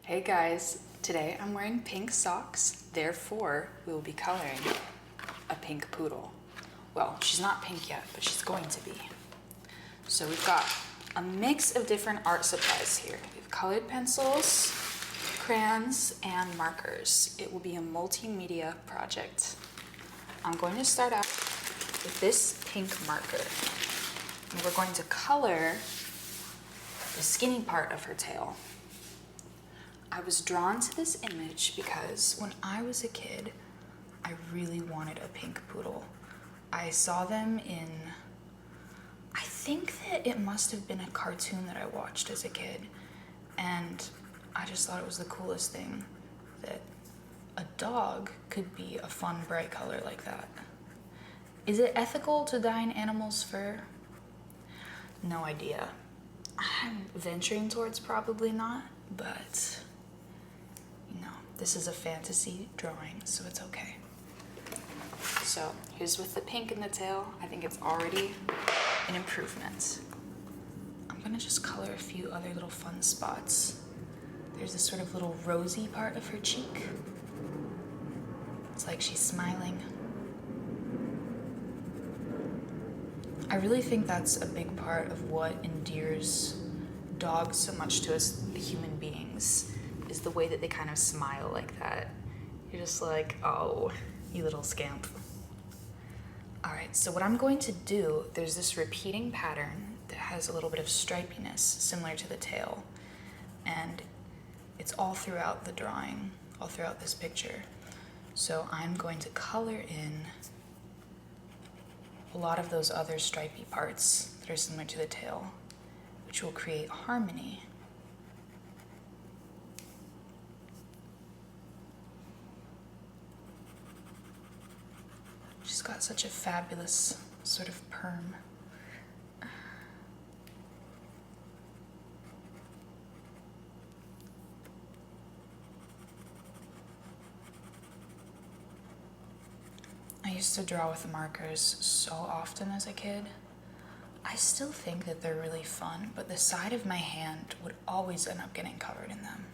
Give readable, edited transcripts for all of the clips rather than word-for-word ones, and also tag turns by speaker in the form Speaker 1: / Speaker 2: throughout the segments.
Speaker 1: Hey guys, today I'm wearing pink socks, therefore we will be coloring a pink poodle. Well, she's not pink yet, but she's going to be. So we've got a mix of different art supplies here. We have colored pencils, crayons, and markers. It will be a multimedia project. I'm going to start out with this pink marker. And we're going to color the skinny part of her tail. I was drawn to this image because when I was a kid, I really wanted a pink poodle. I saw them in, I think that it must have been a cartoon that I watched as a kid, and I just thought it was the coolest thing that a dog could be a fun, bright color like that. Is it ethical to dye an animal's fur? No idea. I'm venturing towards probably not, but this is a fantasy drawing, so it's okay. So here's with the pink in the tail. I think it's already an improvement. I'm gonna just color a few other little fun spots. There's this sort of little rosy part of her cheek. It's like she's smiling. I really think that's a big part of what endears dogs so much to us human beings, is the way that they kind of smile like that. You're just like, oh, you little scamp. All right, so what I'm going to do, there's this repeating pattern that has a little bit of stripiness similar to the tail, and it's all throughout the drawing, all throughout this picture. So I'm going to color in a lot of those other stripy parts that are similar to the tail, which will create harmony. She's got such a fabulous sort of perm. I used to draw with markers so often as a kid. I still think that they're really fun, but the side of my hand would always end up getting covered in them.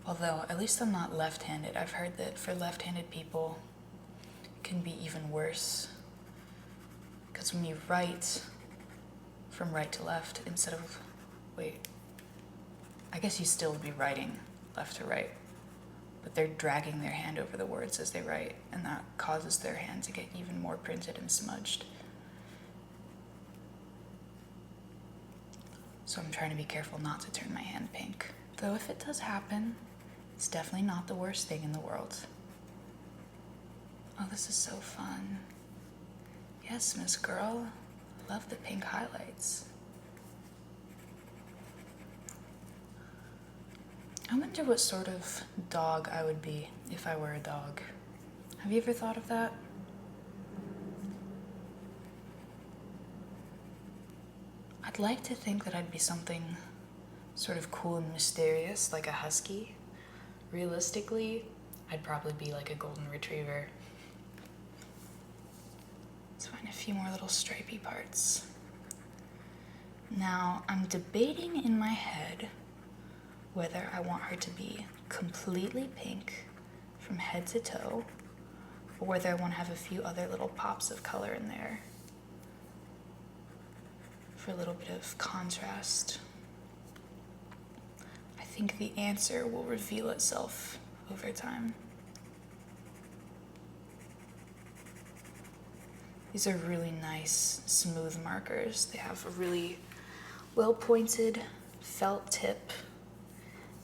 Speaker 1: Although, at least I'm not left-handed. I've heard that for left-handed people, can be even worse, because when you write from right to left instead of, wait, I guess you still would be writing left to right, but they're dragging their hand over the words as they write, and that causes their hand to get even more printed and smudged. So I'm trying to be careful not to turn my hand pink, though if it does happen, it's definitely not the worst thing in the world. Oh, this is so fun. Yes, Miss Girl. Love the pink highlights. I wonder what sort of dog I would be if I were a dog. Have you ever thought of that? I'd like to think that I'd be something sort of cool and mysterious, like a husky. Realistically, I'd probably be like a golden retriever. Let's find a few more little stripy parts. Now, I'm debating in my head whether I want her to be completely pink from head to toe, or whether I want to have a few other little pops of color in there for a little bit of contrast. I think the answer will reveal itself over time. These are really nice, smooth markers. They have a really well-pointed felt tip,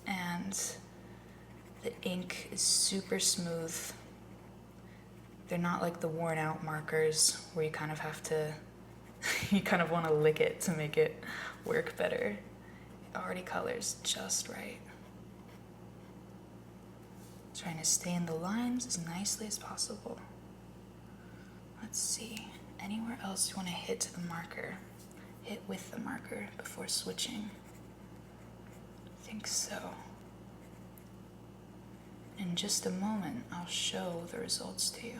Speaker 1: and the ink is super smooth. They're not like the worn-out markers where you kind of have to, you kind of want to lick it to make it work better. It already colors just right. Trying to stay in the lines as nicely as possible. Let's see, anywhere else you want to hit the marker? Hit with the marker before switching. I think so. In just a moment, I'll show the results to you.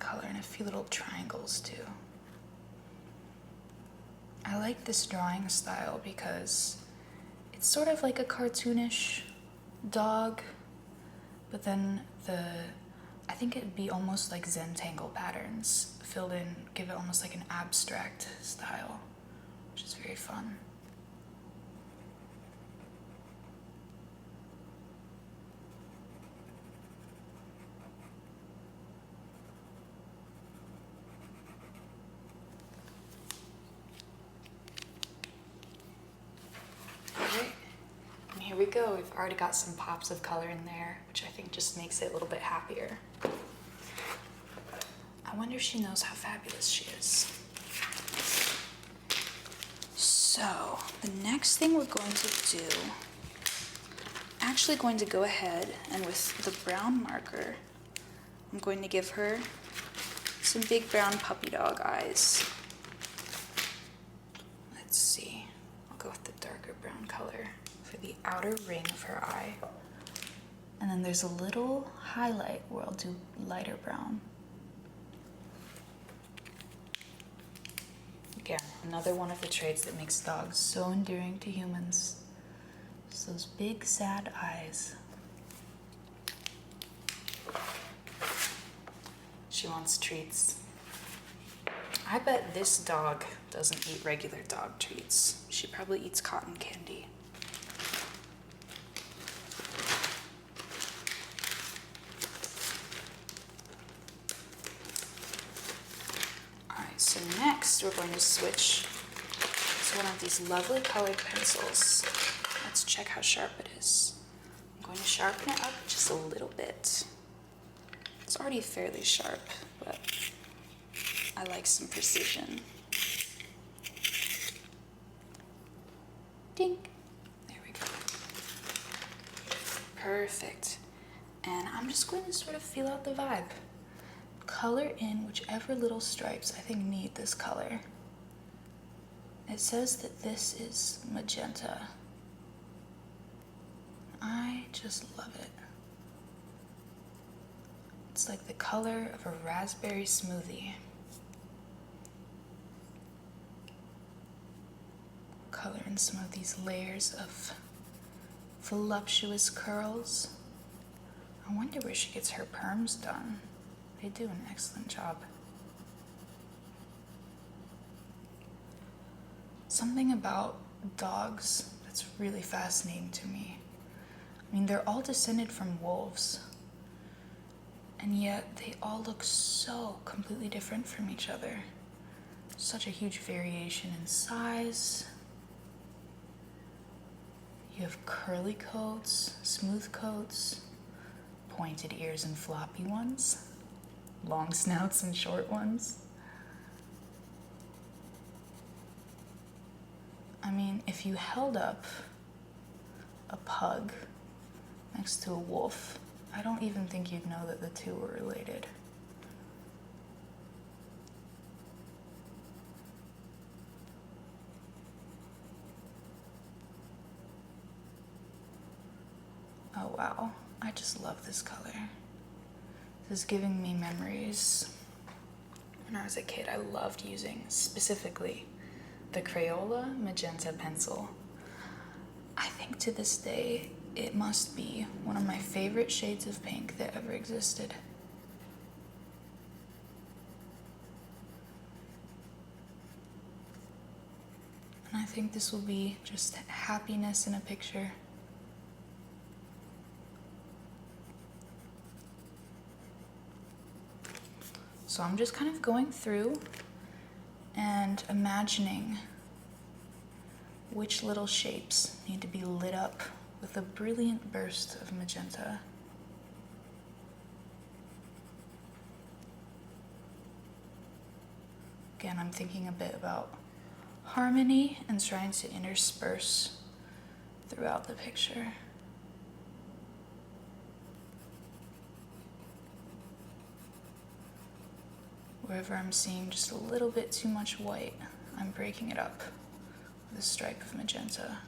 Speaker 1: color and a few little triangles too. I like this drawing style because it's sort of like a cartoonish dog, but then I think it'd be almost like Zentangle patterns filled in, give it almost like an abstract style, which is very fun. Alright, and here we go. We've already got some pops of color in there, which I think just makes it a little bit happier. I wonder if she knows how fabulous she is. So, the next thing we're going to do, actually going to go ahead and with the brown marker, I'm going to give her some big brown puppy dog eyes. Let's see, I'll go with the darker brown color for the outer ring of her eye. And then there's a little highlight where I'll do lighter brown. Again, another one of the traits that makes dogs so endearing to humans. It's those big, sad eyes. She wants treats. I bet this dog doesn't eat regular dog treats. She probably eats cotton candy. So next we're going to switch to one of these lovely colored pencils. Let's check how sharp it is. I'm going to sharpen it up just a little bit. It's already fairly sharp, but I like some precision. Ding! There we go. Perfect. And I'm just going to sort of feel out the vibe. Color in whichever little stripes I think need this color. It says that this is magenta. I just love it. It's like the color of a raspberry smoothie. Color in some of these layers of voluptuous curls. I wonder where she gets her perms done. They do an excellent job. Something about dogs that's really fascinating to me. I mean, they're all descended from wolves, and yet they all look so completely different from each other. Such a huge variation in size. You have curly coats, smooth coats, pointed ears and floppy ones, long snouts and short ones. I mean, if you held up a pug next to a wolf, I don't even think you'd know that the two were related. Oh wow, I just love this color. This is giving me memories. When I was a kid, I loved using specifically the Crayola magenta pencil. I think to this day, it must be one of my favorite shades of pink that ever existed. And I think this will be just happiness in a picture. So I'm just kind of going through and imagining which little shapes need to be lit up with a brilliant burst of magenta. Again, I'm thinking a bit about harmony and trying to intersperse throughout the picture. Wherever I'm seeing just a little bit too much white, I'm breaking it up with a stripe of magenta.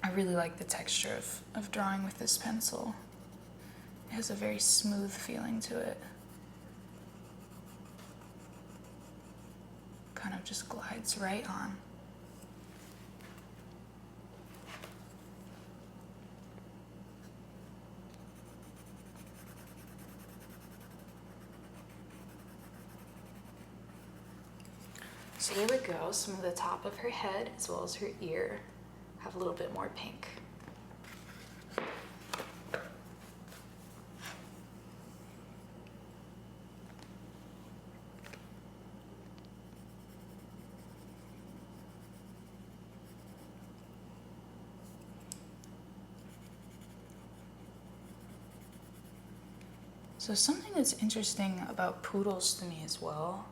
Speaker 1: I really like the texture of drawing with this pencil. It has a very smooth feeling to it. Kind of just glides right on. So there we go, some of the top of her head as well as her ear have a little bit more pink. So something that's interesting about poodles to me as well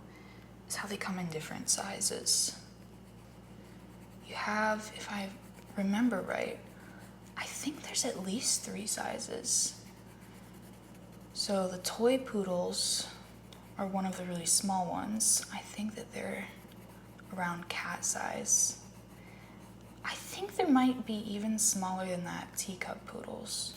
Speaker 1: is how they come in different sizes. You have, if I remember right, I think there's at least 3 sizes. So the toy poodles are one of the really small ones. I think that they're around cat size. I think there might be even smaller than that teacup poodles,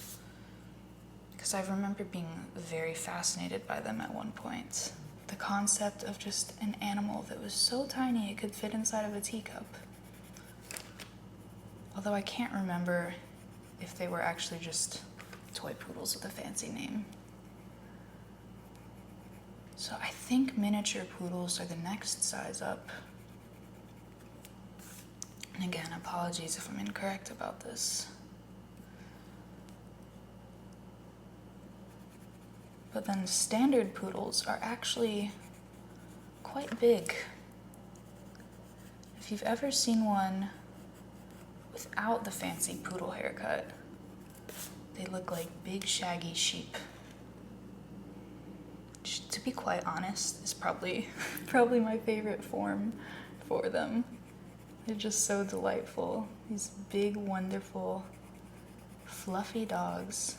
Speaker 1: because I remember being very fascinated by them at one point. The concept of just an animal that was so tiny it could fit inside of a teacup. Although I can't remember if they were actually just toy poodles with a fancy name. So I think miniature poodles are the next size up. And again, apologies if I'm incorrect about this. But then standard poodles are actually quite big. If you've ever seen one without the fancy poodle haircut, they look like big shaggy sheep. Which, to be quite honest, is probably my favorite form for them. They're just so delightful. These big, wonderful, fluffy dogs.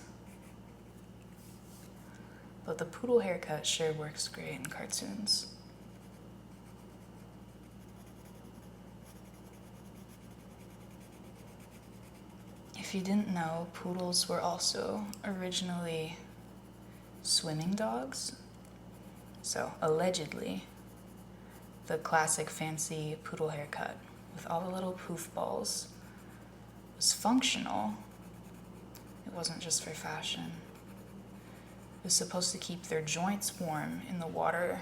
Speaker 1: But the poodle haircut sure works great in cartoons. If you didn't know, poodles were also originally swimming dogs. So, allegedly, the classic fancy poodle haircut with all the little poof balls was functional. It wasn't just for fashion. It was supposed to keep their joints warm in the water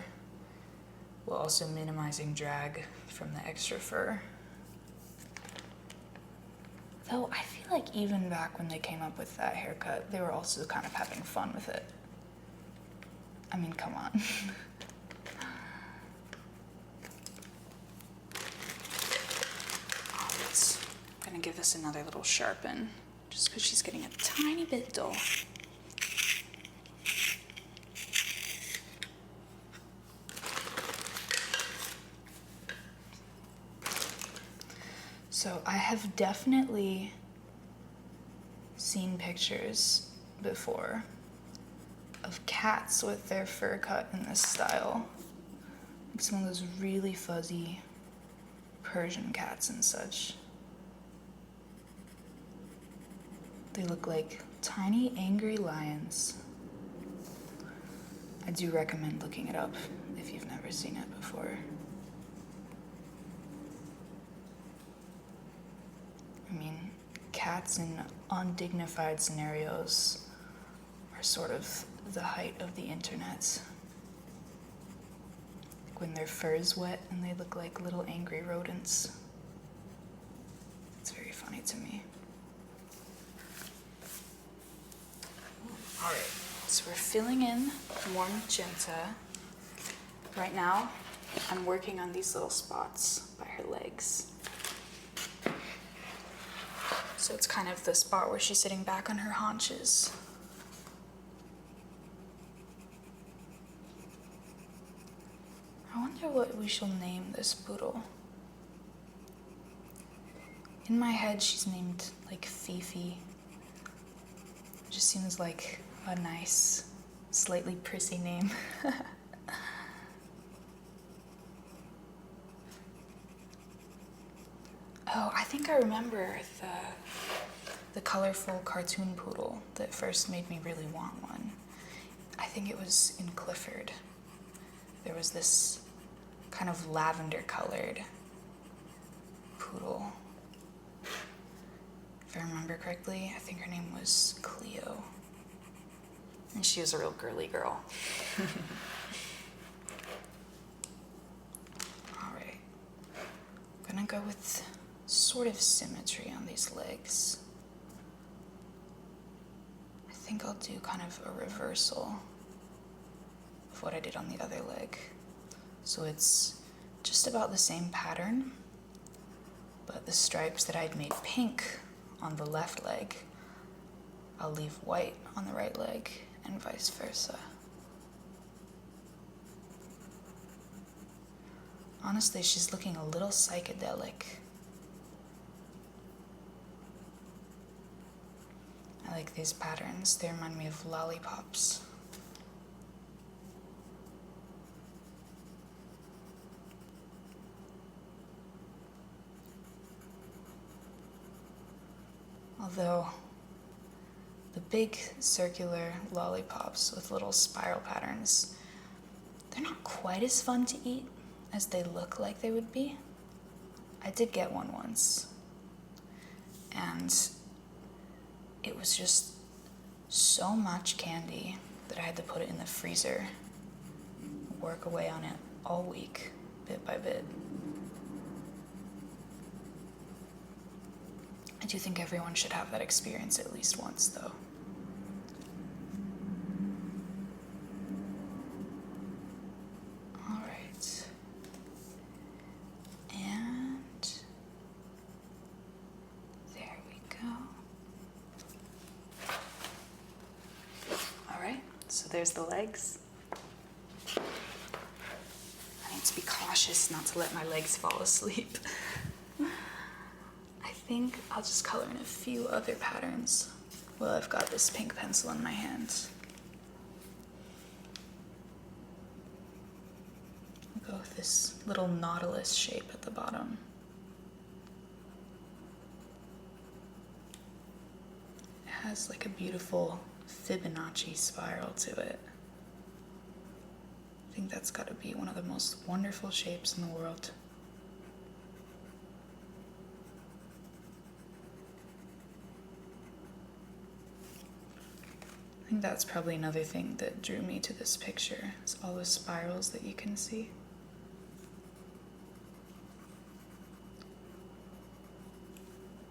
Speaker 1: while also minimizing drag from the extra fur. Though I feel like even back when they came up with that haircut, they were also kind of having fun with it. I mean, come on. I'm gonna give this another little sharpen, just because she's getting a tiny bit dull. So I have definitely seen pictures before of cats with their fur cut in this style. Like some of those really fuzzy Persian cats and such. They look like tiny, angry lions. I do recommend looking it up if you've never seen it before. I mean, cats in undignified scenarios are sort of the height of the internet. Like when their fur is wet and they look like little angry rodents. It's very funny to me. All right, so we're filling in more magenta. Right now, I'm working on these little spots by her legs. So it's kind of the spot where she's sitting back on her haunches. I wonder what we shall name this poodle. In my head, she's named like Fifi. It just seems like a nice, slightly prissy name. Oh, I think I remember the colorful cartoon poodle that first made me really want one. I think it was in Clifford. There was this kind of lavender colored poodle. If I remember correctly, I think her name was Cleo. And she was a real girly girl. All right. I'm gonna go with sort of symmetry on these legs. I think I'll do kind of a reversal of what I did on the other leg. So it's just about the same pattern, but the stripes that I'd made pink on the left leg, I'll leave white on the right leg, and vice versa. Honestly, she's looking a little psychedelic. I like these patterns. They remind me of lollipops. Although the big circular lollipops with little spiral patterns, they're not quite as fun to eat as they look like they would be. I did get one once, and it was just so much candy that I had to put it in the freezer, work away on it all week, bit by bit. I do think everyone should have that experience at least once, though. All right. And there we go. All right, so there's the legs. I need to be cautious not to let my legs fall asleep. I think I'll just color in a few other patterns while I've got this pink pencil in my hand. I'll go with this little nautilus shape at the bottom. It has like a beautiful Fibonacci spiral to it. I think that's got to be one of the most wonderful shapes in the world. I think that's probably another thing that drew me to this picture, is all the spirals that you can see.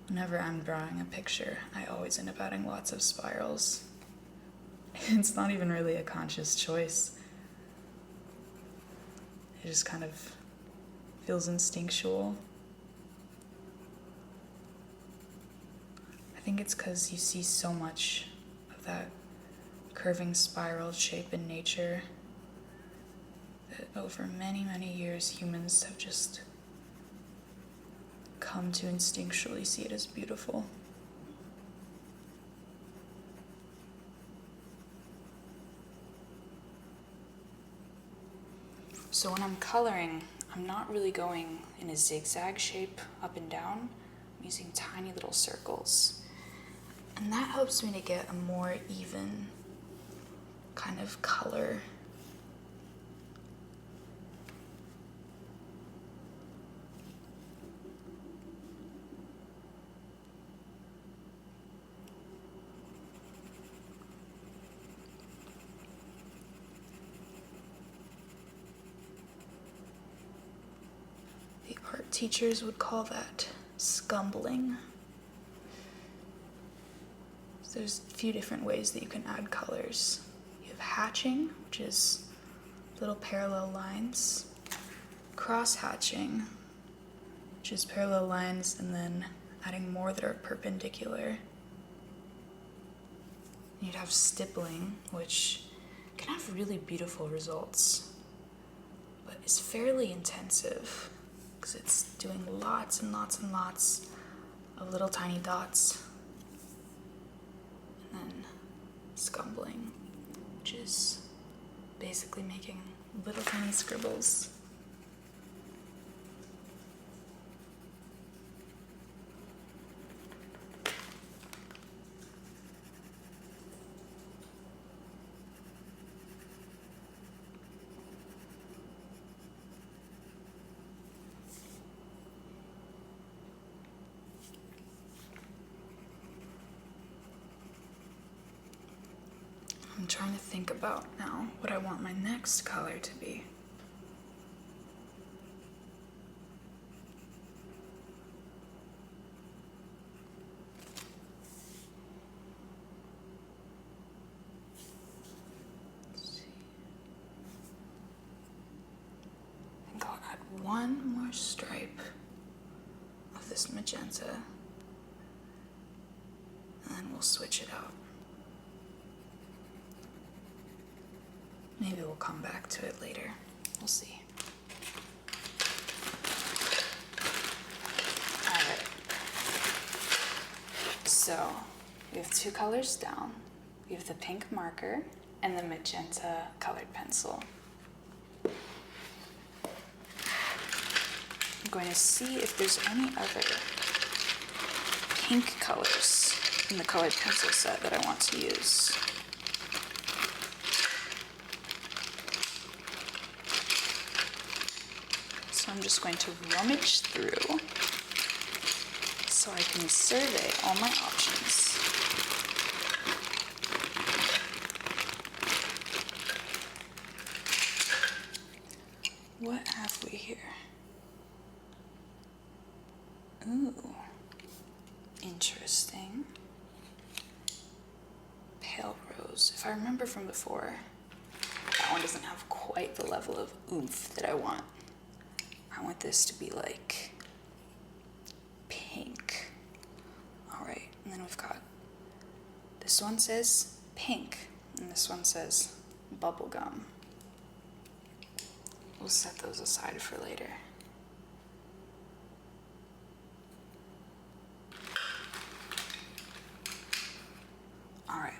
Speaker 1: Whenever I'm drawing a picture, I always end up adding lots of spirals. It's not even really a conscious choice. It just kind of feels instinctual. I think it's because you see so much of that curving spiral shape in nature that over many, many years humans have just come to instinctually see it as beautiful. So when I'm coloring, I'm not really going in a zigzag shape up and down. I'm using tiny little circles. And that helps me to get a more even kind of color. The art teachers would call that scumbling. So there's a few different ways that you can add colors. You have hatching, which is little parallel lines. Cross hatching, which is parallel lines and then adding more that are perpendicular. You'd have stippling, which can have really beautiful results, but it's fairly intensive because it's doing lots and lots and lots of little tiny dots. And then scumbling, which is basically making little tiny scribbles. I'm trying to think about now what I want my next color to be. I'll add one more stripe of this magenta, and then we'll switch it out. Maybe we'll come back to it later. We'll see. Alright. So, we have two colors down. We have the pink marker and the magenta colored pencil. I'm going to see if there's any other pink colors in the colored pencil set that I want to use. So I'm just going to rummage through so I can survey all my options. What have we here? Ooh, interesting. Pale rose. If I remember from before, that one doesn't have quite the level of oomph that I want. I want this to be like pink. All right, and then we've got, this one says pink, and this one says bubblegum. We'll set those aside for later. All right,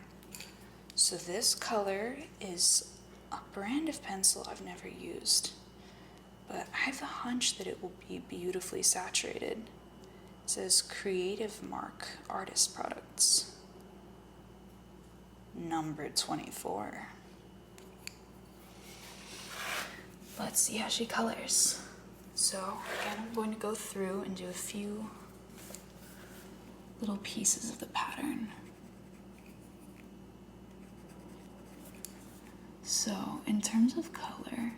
Speaker 1: so this color is a brand of pencil I've never used, but I have a hunch that it will be beautifully saturated. It says Creative Mark Artist Products, number 24. Let's see how she colors. So again, I'm going to go through and do a few little pieces of the pattern. So in terms of color,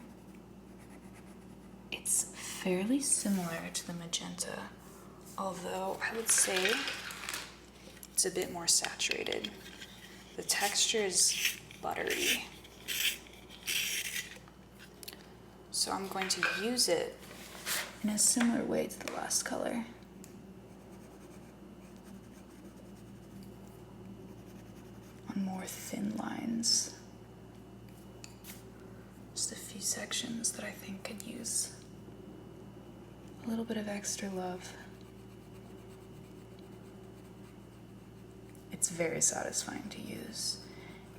Speaker 1: it's fairly similar to the magenta, although I would say it's a bit more saturated. The texture is buttery. So I'm going to use it in a similar way to the last color. On more thin lines. Just a few sections that I think could use a little bit of extra love. It's very satisfying to use.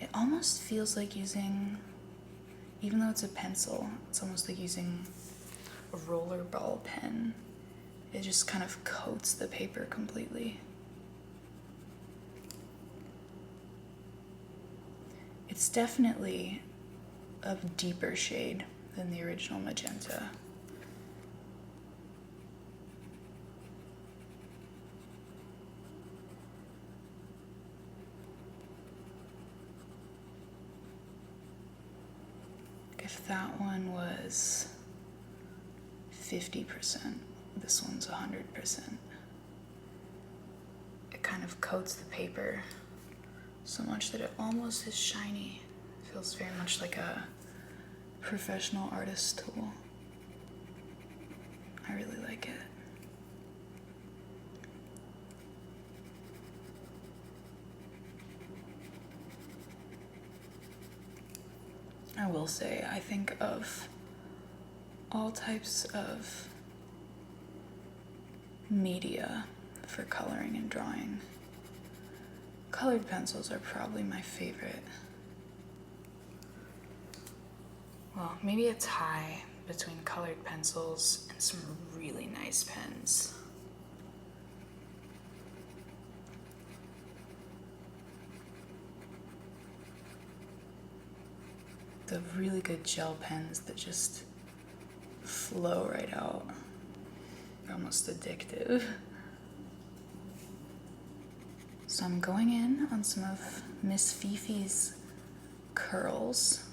Speaker 1: It almost feels like using, even though it's a pencil, it's almost like using a roller ball pen. It just kind of coats the paper completely. It's definitely a deeper shade than the original magenta. If that one was 50%, this one's 100%. It kind of coats the paper so much that it almost is shiny. It feels very much like a professional artist tool. I really like it. I will say, I think of all types of media for coloring and drawing. Colored pencils are probably my favorite. Well, maybe a tie between colored pencils and some really nice pens. The really good gel pens that just flow right out. They're almost addictive. So I'm going in on some of Miss Fifi's curls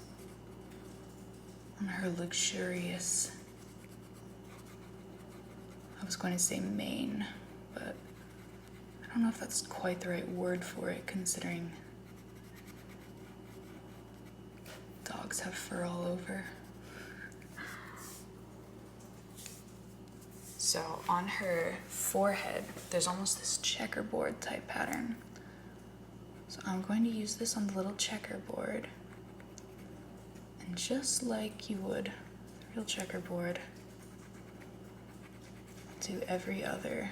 Speaker 1: on her luxurious, I was going to say mane, but I don't know if that's quite the right word for it, considering dogs have fur all over. So on her forehead, there's almost this checkerboard type pattern. So I'm going to use this on the little checkerboard. And just like you would a real checkerboard, do every other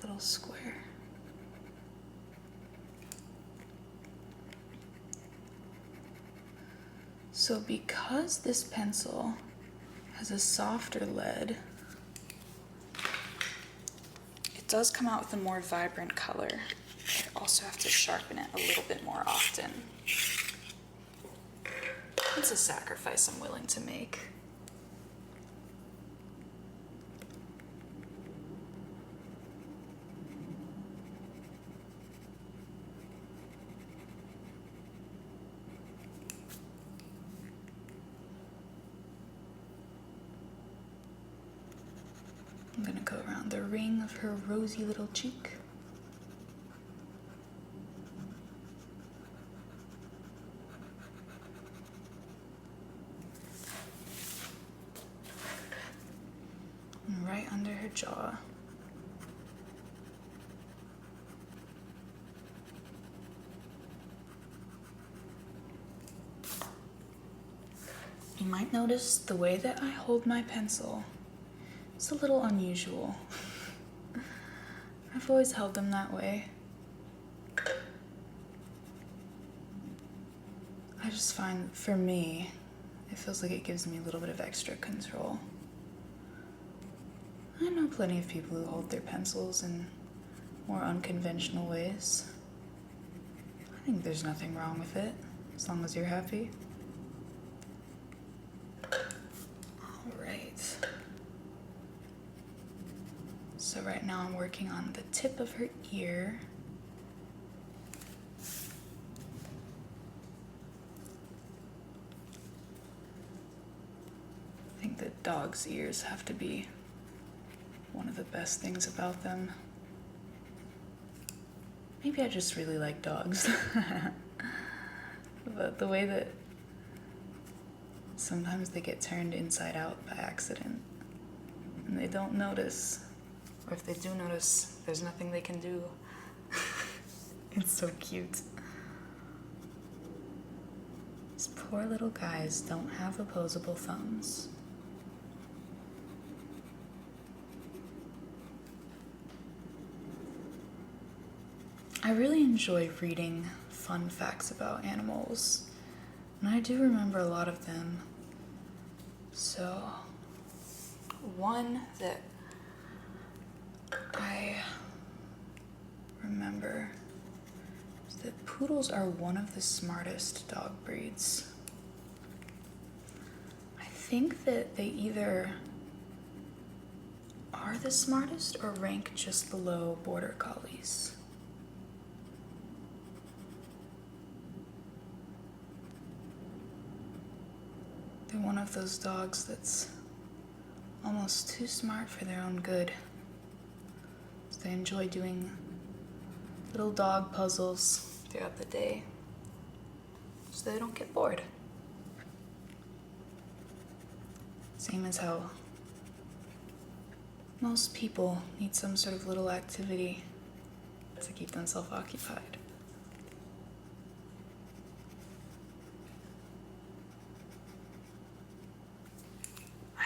Speaker 1: little square. So because this pencil has a softer lead, it does come out with a more vibrant color. I also have to sharpen it a little bit more often. It's a sacrifice I'm willing to make. I'm gonna go around the ring of her rosy little cheek. And right under her jaw. You might notice the way that I hold my pencil. It's a little unusual. I've always held them that way. I just find, for me, it feels like it gives me a little bit of extra control. I know plenty of people who hold their pencils in more unconventional ways. I think there's nothing wrong with it, as long as you're happy. Alright. So right now I'm working on the tip of her ear. I think that dogs' ears have to be one of the best things about them. Maybe I just really like dogs. But the way that sometimes they get turned inside out by accident and they don't notice. Or if they do notice, there's nothing they can do. It's so cute. These poor little guys don't have opposable thumbs. I really enjoy reading fun facts about animals, and I do remember a lot of them. So, one that I remember is that poodles are one of the smartest dog breeds. I think that they either are the smartest or rank just below border collies. They're one of those dogs that's almost too smart for their own good. So they enjoy doing little dog puzzles throughout the day so they don't get bored. Same as how most people need some sort of little activity to keep themselves occupied.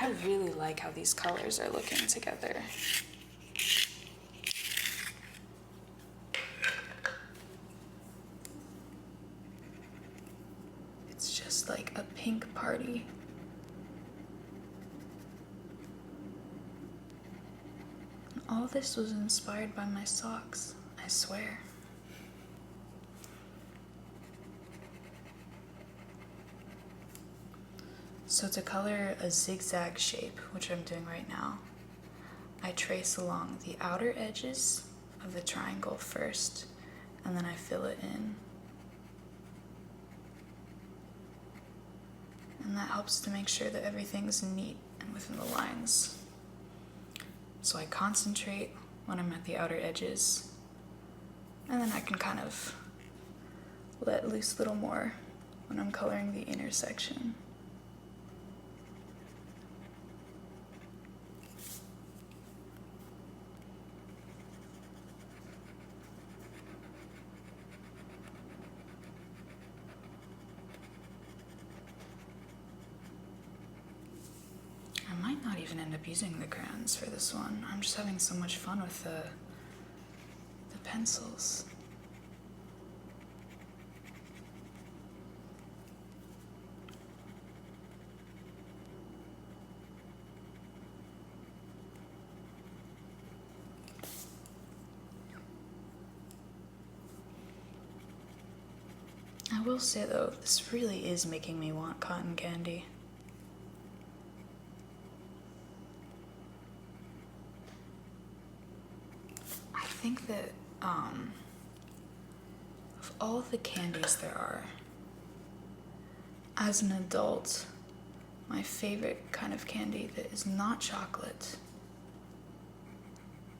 Speaker 1: I really like how these colors are looking together. It's just like a pink party. And all this was inspired by my socks, I swear. So to color a zigzag shape, which I'm doing right now, I trace along the outer edges of the triangle first, and then I fill it in. And that helps to make sure that everything's neat and within the lines. So I concentrate when I'm at the outer edges, and then I can kind of let loose a little more when I'm coloring the inner section. I might not even end up using the crayons for this one. I'm just having so much fun with the pencils. I will say though, this really is making me want cotton candy. I think that of all the candies there are, as an adult, my favorite kind of candy that is not chocolate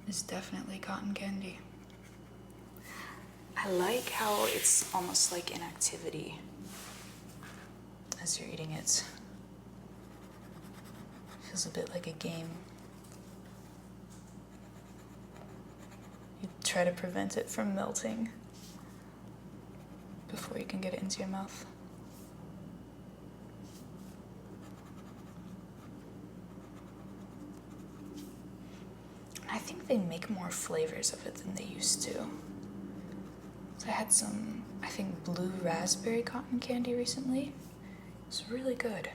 Speaker 1: is definitely cotton candy. I like how it's almost like an activity as you're eating it. Feels a bit like a game. You try to prevent it from melting before you can get it into your mouth. I think they make more flavors of it than they used to. So I had some, I think, blue raspberry cotton candy recently. It's really good.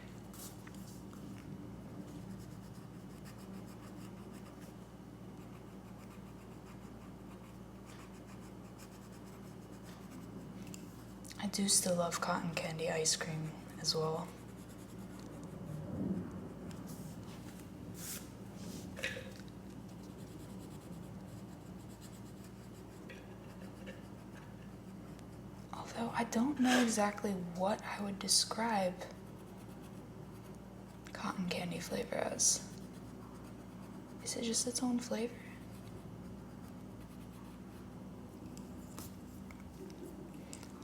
Speaker 1: I do still love cotton candy ice cream as well. Although I don't know exactly what I would describe cotton candy flavor as. Is it just its own flavor?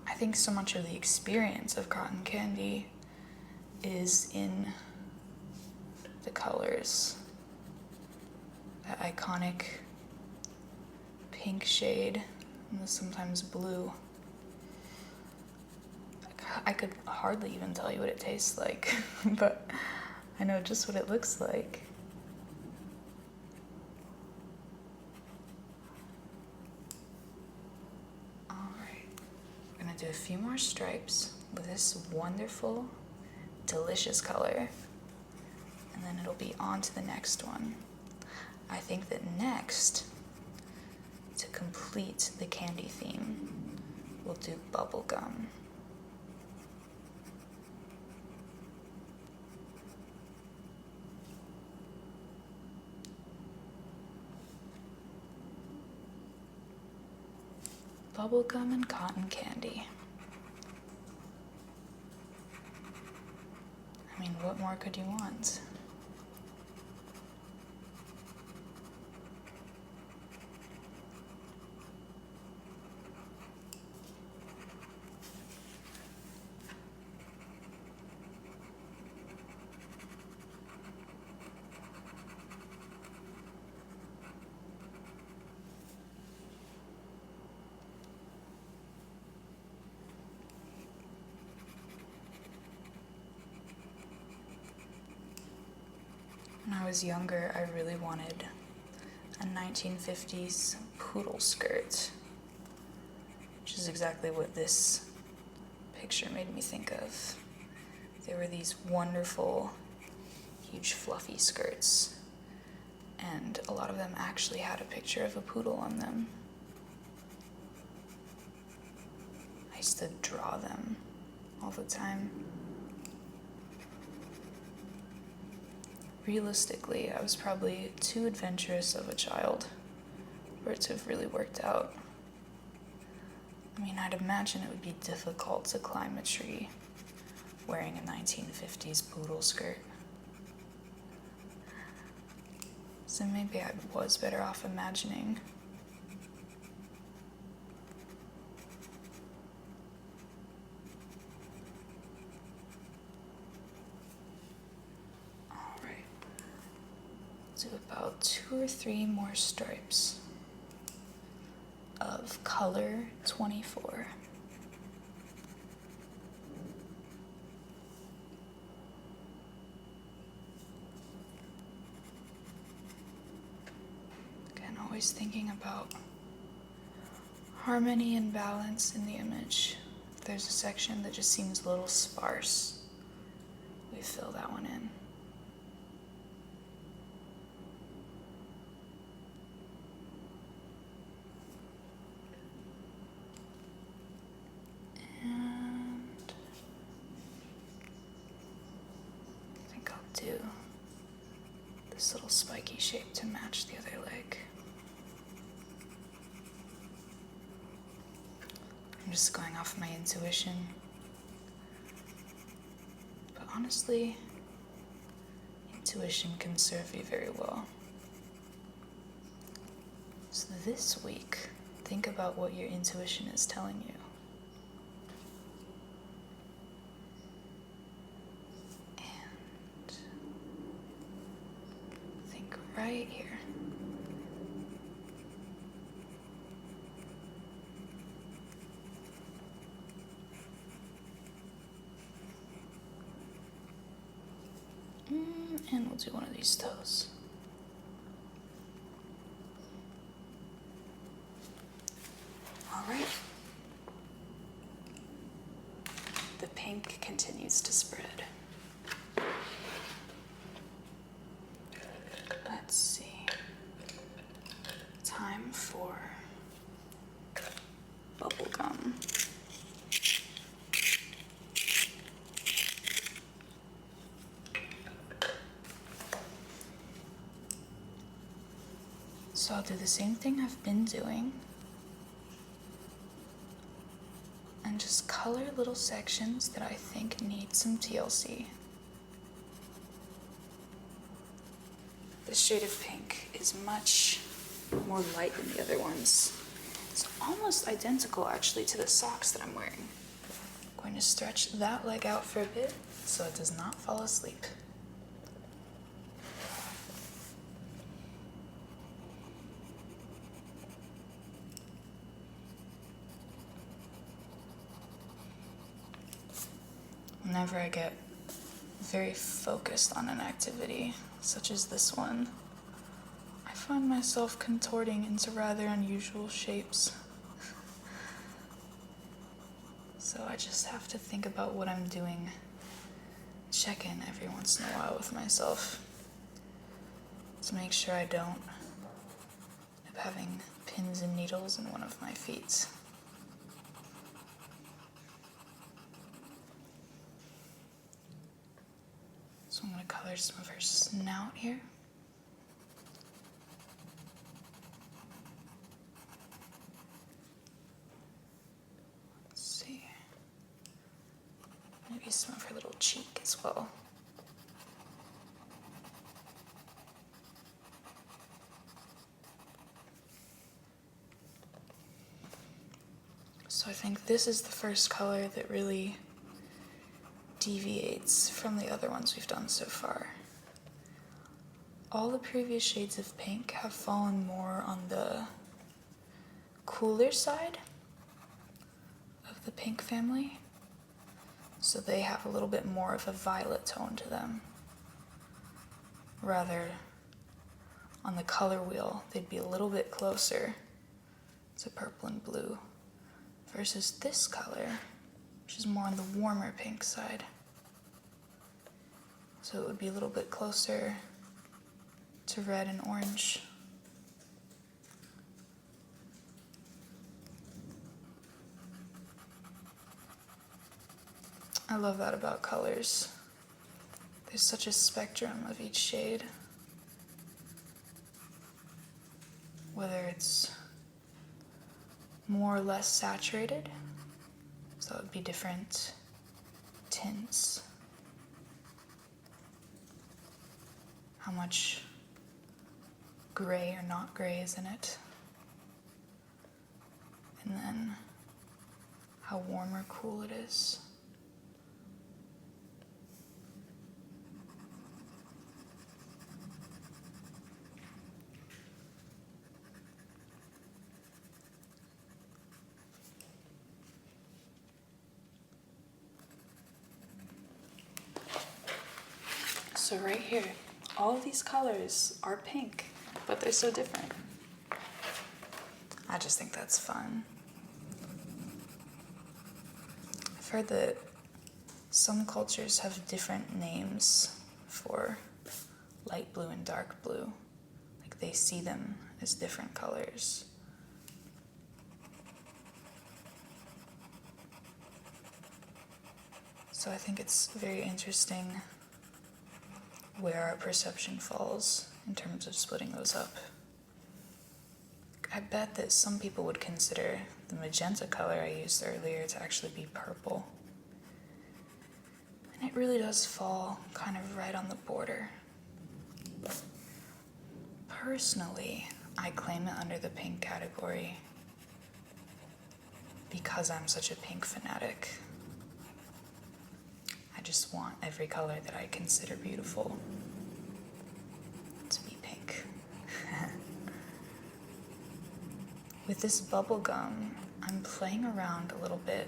Speaker 1: I think so much of the experience of cotton candy is in the colors. That iconic pink shade and the sometimes blue. I could hardly even tell you what it tastes like, but I know just what it looks like. Alright, I'm gonna do a few more stripes with this wonderful, delicious color, and then it'll be on to the next one. I think that next, to complete the candy theme, we'll do bubblegum. Bubblegum and cotton candy. I mean, what more could you want? When I was younger, I really wanted a 1950s poodle skirt, which is exactly what this picture made me think of. There were these wonderful, huge fluffy skirts, and a lot of them actually had a picture of a poodle on them. I used to draw them all the time. Realistically, I was probably too adventurous of a child for it to have really worked out. I mean, I'd imagine it would be difficult to climb a tree wearing a 1950s poodle skirt. So maybe I was better off imagining. Alright. Do about 2 or 3 more stripes of color 24. Again, always thinking about harmony and balance in the image. If there's a section that just seems a little sparse, we fill that one in. Do this little spiky shape to match the other leg. I'm just going off my intuition, but honestly, intuition can serve you very well. So this week, think about what your intuition is telling you. Right here. And we'll do one of these toes. All right. The pink continues to spread. Let's see. Time for bubble gum. So I'll do the same thing I've been doing and just color little sections that I think need some TLC. This shade of pink is much more light than the other ones. It's almost identical actually to the socks that I'm wearing. I'm going to stretch that leg out for a bit so it does not fall asleep. Whenever I get very focused on an activity, such as this one, I find myself contorting into rather unusual shapes. So I just have to think about what I'm doing, check in every once in a while with myself to make sure I don't end up having pins and needles in one of my feet. So I'm going to color some of her snout here. Let's see. Maybe some of her little cheek as well. So I think this is the first color that really deviates from the other ones we've done so far. All the previous shades of pink have fallen more on the cooler side of the pink family, so they have a little bit more of a violet tone to them. Rather, on the color wheel, they'd be a little bit closer to purple and blue, versus this color, which is more on the warmer pink side. So it would be a little bit closer to red and orange. I love that about colors. There's such a spectrum of each shade. whether it's more or less saturated. So it would be different tints. How much gray or not gray is in it. And then how warm or cool it is. So right here, all of these colors are pink, but they're so different. I just think that's fun. I've heard that some cultures have different names for light blue and dark blue. Like they see them as different colors. So I think it's very interesting where our perception falls in terms of splitting those up. I bet that some people would consider the magenta color I used earlier to actually be purple. And it really does fall kind of right on the border. Personally, I claim it under the pink category because I'm such a pink fanatic. I just want every color that I consider beautiful to be pink. With this bubble gum, I'm playing around a little bit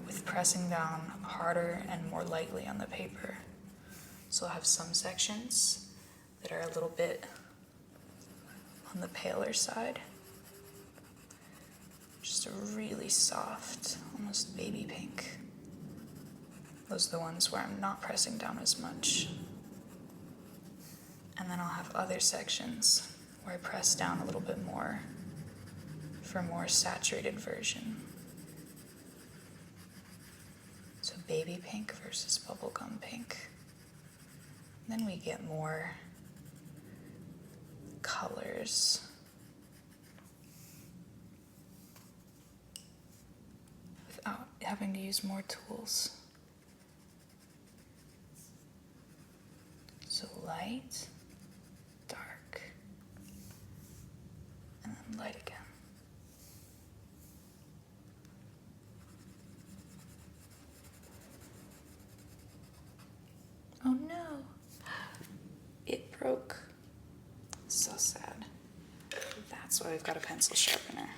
Speaker 1: with pressing down harder and more lightly on the paper. So I'll have some sections that are a little bit on the paler side. Just a really soft, almost baby pink. Those are the ones where I'm not pressing down as much. And then I'll have other sections where I press down a little bit more for a more saturated version. So baby pink versus bubblegum pink. Then we get more colors. Without having to use more tools. So light, dark, and then light again. Oh no, it broke. So sad. That's why we've got a pencil sharpener.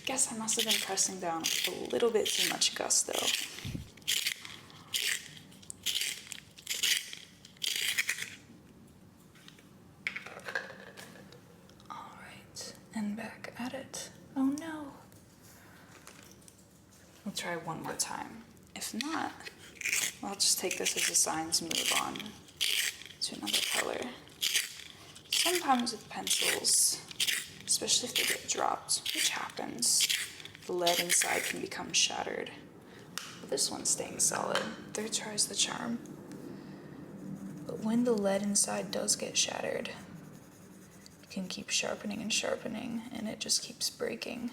Speaker 1: Guess I must have been pressing down a little bit too much gusto. Alright, and back at it. Oh no. We'll try one more time. If not, I'll just take this as a sign to move on to another color. Sometimes with pencils, especially if they get dropped, which happens, the lead inside can become shattered. But this one's staying solid. Third try's the charm. But when the lead inside does get shattered, you can keep sharpening and sharpening, and it just keeps breaking.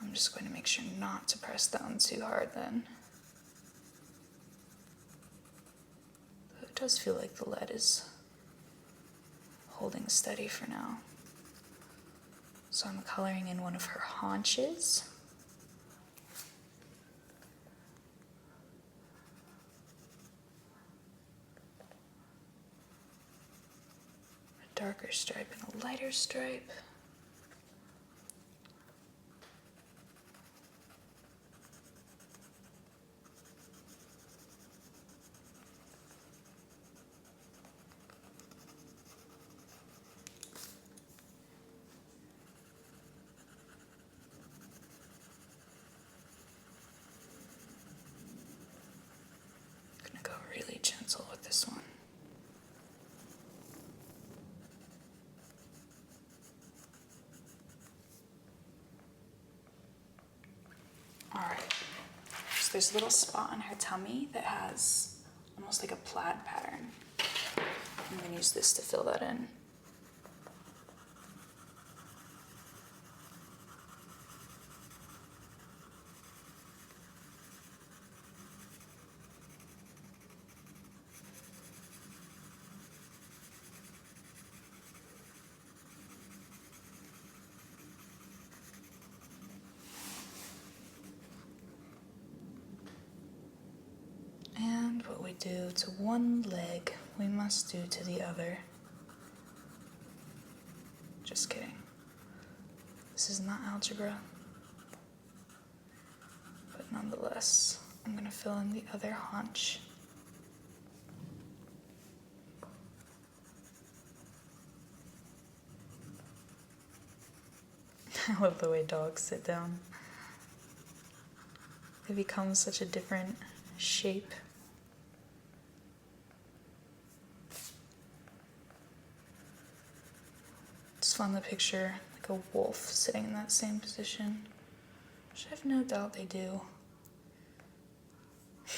Speaker 1: I'm just going to make sure not to press down too hard then. It does feel like the lead is holding steady for now. So I'm coloring in one of her haunches. A darker stripe and a lighter stripe. Really gentle with this one. there's a little spot on her tummy that has almost like a plaid pattern. I'm going to use this to fill that in. And what we do to one leg, we must do to the other. Just kidding. This is not algebra. But nonetheless, I'm going to fill in the other haunch. I love the way dogs sit down. They become such a different shape. It's fun to picture like a wolf sitting in that same position, which I have no doubt they do.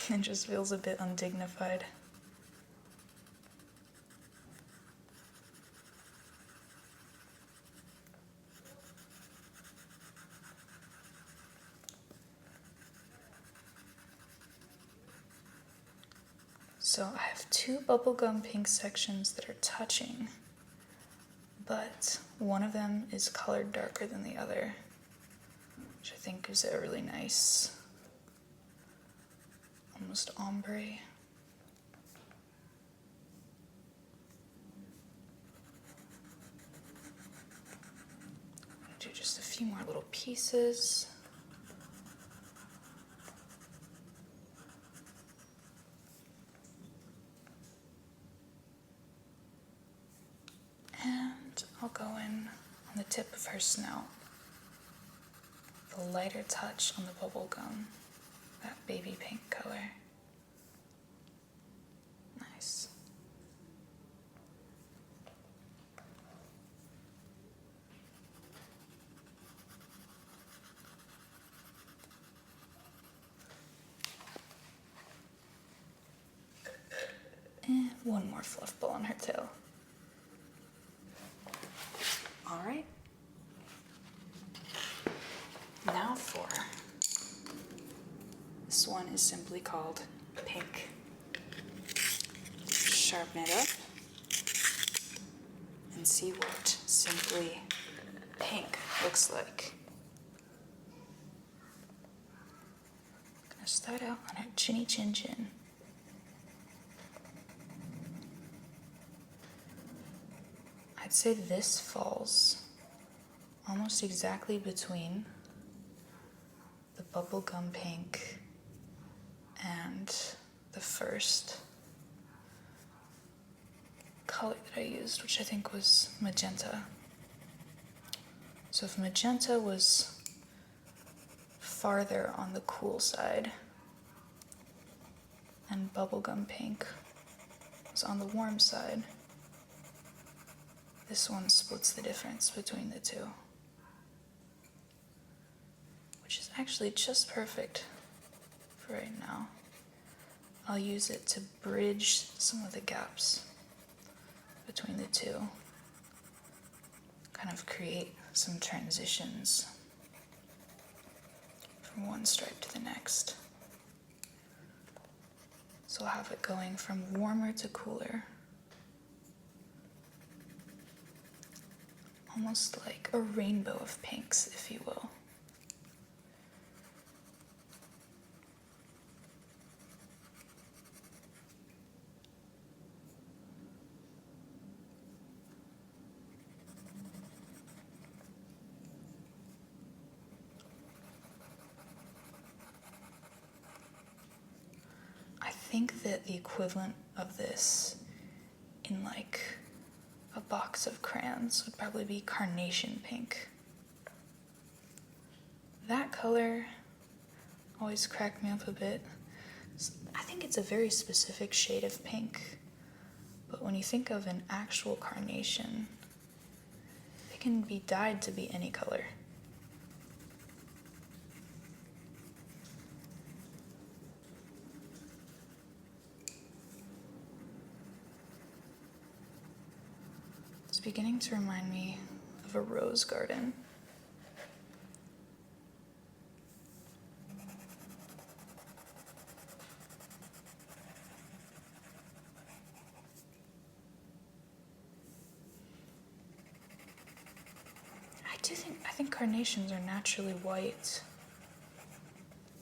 Speaker 1: It just feels a bit undignified. So I have two bubblegum pink sections that are touching, but one of them is colored darker than the other, which I think gives it a really nice, almost ombre. I'm gonna do just a few more little pieces. And I'll go in on the tip of her snout. The lighter touch on the bubble gum, that baby pink color. Nice. And one more fluff ball on her tail. All right. Now for this one is simply called Pink. Sharpen it up and see what simply pink looks like. I'm gonna start out on her chinny chin chin. I'd say this falls almost exactly between the bubblegum pink and the first color that I used, which I think was magenta. So if magenta was farther on the cool side and bubblegum pink was on the warm side, this one splits the difference between the two, which is actually just perfect for right now. I'll use it to bridge some of the gaps between the two, kind of create some transitions from one stripe to the next. So I'll have it going from warmer to cooler, almost like a rainbow of pinks, if you will. I think that the equivalent of this in like a box of crayons would probably be carnation pink. That color always cracked me up a bit. I think it's a very specific shade of pink, but when you think of an actual carnation, it can be dyed to be any color. beginning to remind me of a rose garden. I think carnations are naturally white,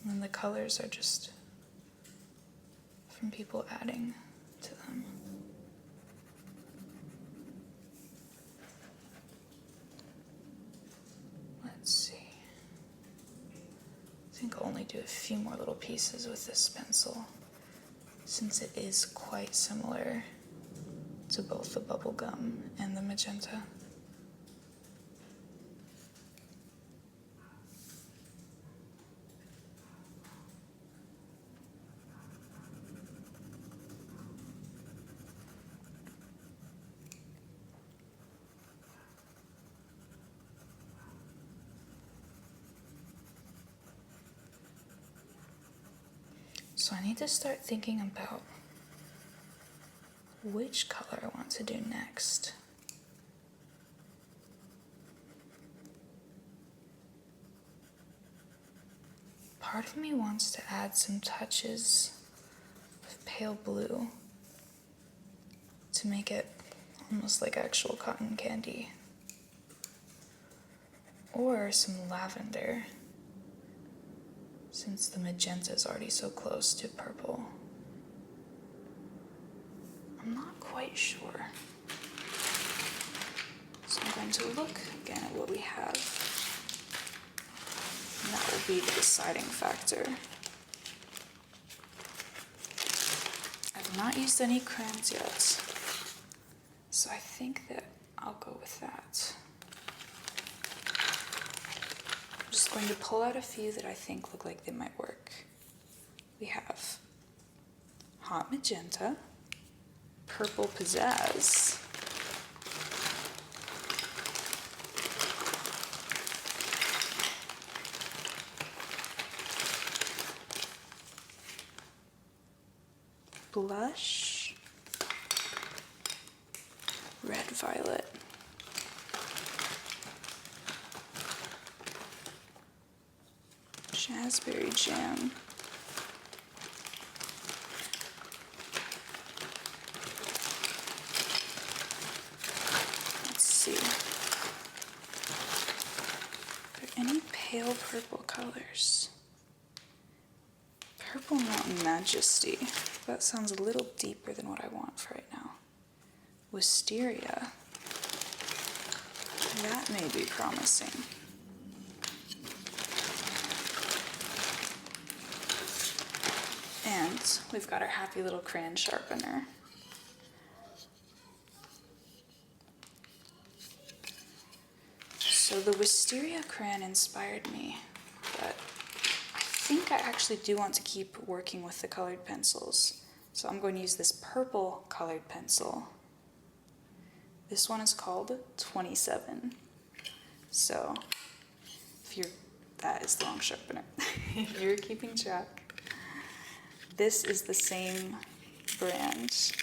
Speaker 1: and the colors are just from people adding to them. Let's see. I think I'll only do a few more little pieces with this pencil, since it is quite similar to both the bubble gum and the magenta. So I need to start thinking about which color I want to do next. Part of me wants to add some touches of pale blue to make it almost like actual cotton candy. Or some lavender, since the magenta is already so close to purple. I'm not quite sure. So I'm going to look again at what we have, and that will be the deciding factor. I've not used any crayons yet, so I think that I'll go with that. I'm just going to pull out a few that I think look like they might work. We have hot magenta, purple pizzazz, blush, red violet, raspberry jam, let's see, are there any pale purple colors? Purple Mountain Majesty, that sounds a little deeper than what I want for right now. Wisteria, that may be promising. And we've got our happy little crayon sharpener. So the Wisteria crayon inspired me, but I think I actually do want to keep working with the colored pencils. So I'm going to use this purple colored pencil. This one is called 27. So that is the wrong sharpener. If you're keeping track. This is the same brand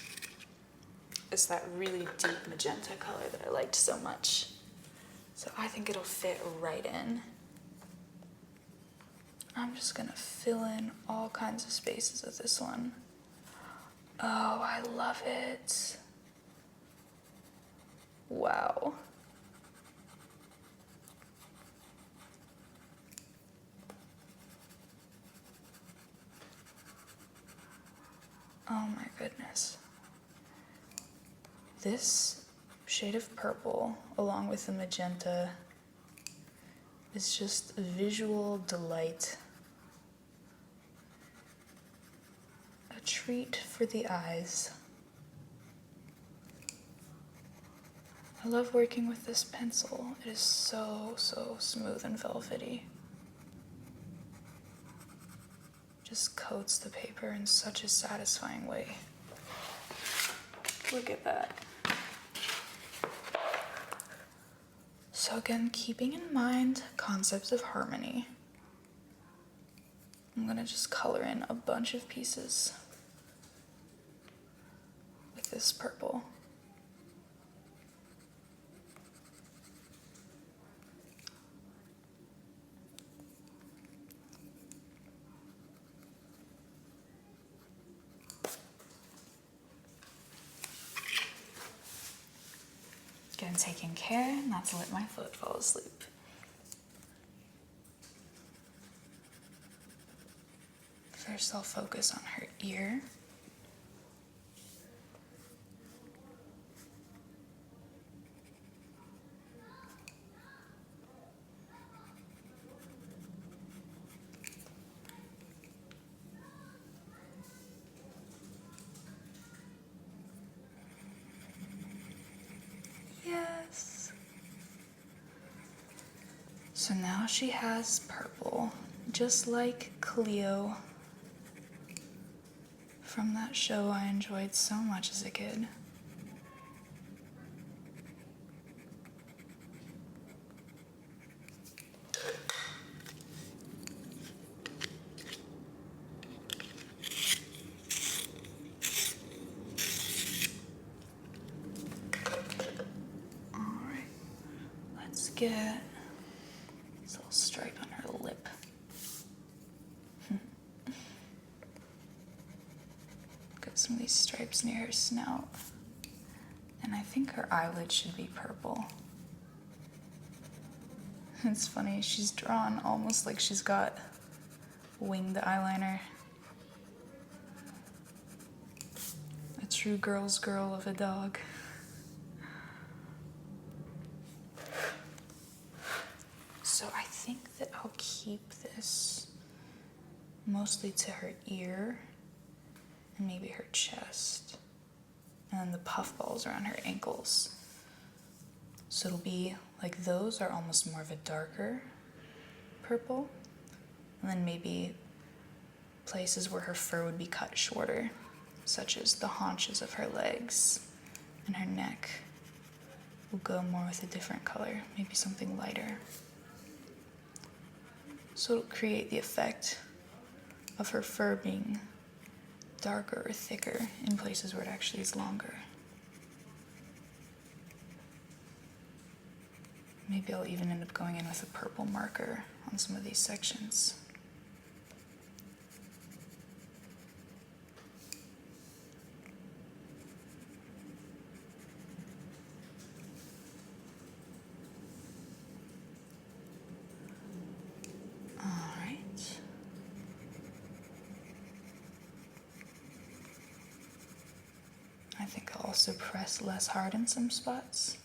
Speaker 1: as that really deep magenta color that I liked so much. So I think it'll fit right in. I'm just gonna fill in all kinds of spaces with this one. Oh, I love it. Wow. Oh my goodness. This shade of purple, along with the magenta, is just a visual delight. A treat for the eyes. I love working with this pencil. It is so smooth and velvety. Just coats the paper in such a satisfying way. Look at that. So again, keeping in mind concepts of harmony, I'm gonna just color in a bunch of pieces with this purple. Getting taken care, not to let my foot fall asleep. First, I'll focus on her ear. Yes. So now she has purple, just like Cleo from that show I enjoyed so much as a kid. Alright, let's get this little stripe on her lip. Got some of these stripes near her snout. And I think her eyelid should be purple. It's funny, she's drawn almost like she's got winged eyeliner. A true girl's girl of a dog. So I think that I'll keep this mostly to her ear and maybe her chest. And then the puffballs around her ankles. So it'll be like those are almost more of a darker purple. And then maybe places where her fur would be cut shorter, such as the haunches of her legs and her neck, will go more with a different color, maybe something lighter. So it'll create the effect of her fur being darker or thicker in places where it actually is longer. Maybe I'll even end up going in with a purple marker on some of these sections. I think I'll also press less hard in some spots.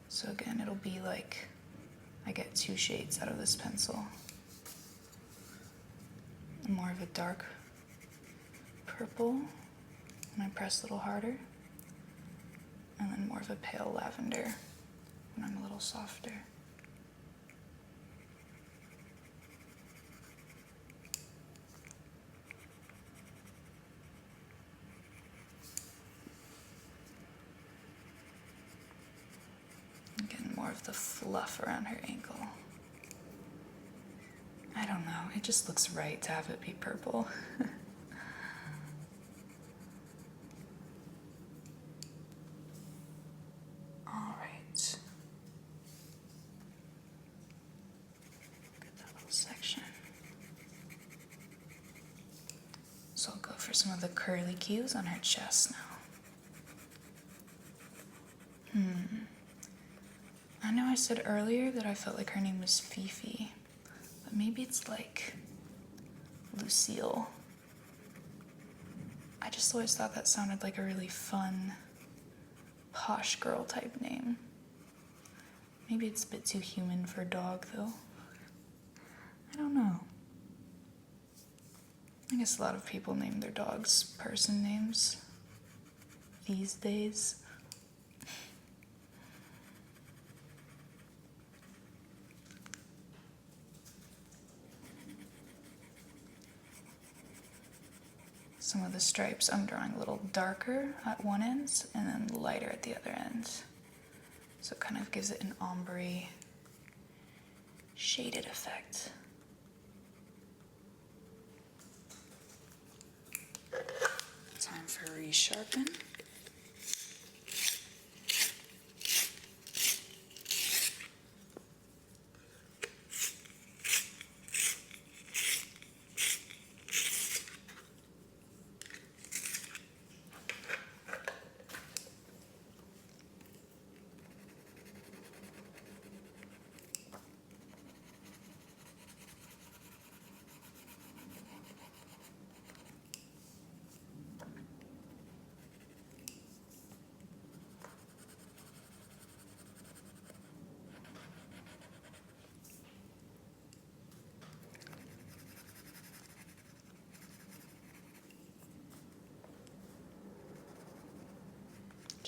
Speaker 1: So again, it'll be like I get 2 shades out of this pencil. More of a dark purple when I press a little harder, and then more of a pale lavender when I'm a little softer. Getting more of the fluff around her ankle. I don't know, it just looks right to have it be purple. All right. Get that little section. So I'll go for some of the curly cues on her chest now. I know I said earlier that I felt like her name was Fifi, but maybe it's like Lucille. I just always thought that sounded like a really fun, posh girl type name. Maybe it's a bit too human for a dog, though. I don't know. I guess a lot of people name their dogs person names these days. Some of the stripes I'm drawing a little darker at one end and then lighter at the other end. So it kind of gives it an ombre shaded effect. Time for resharpen.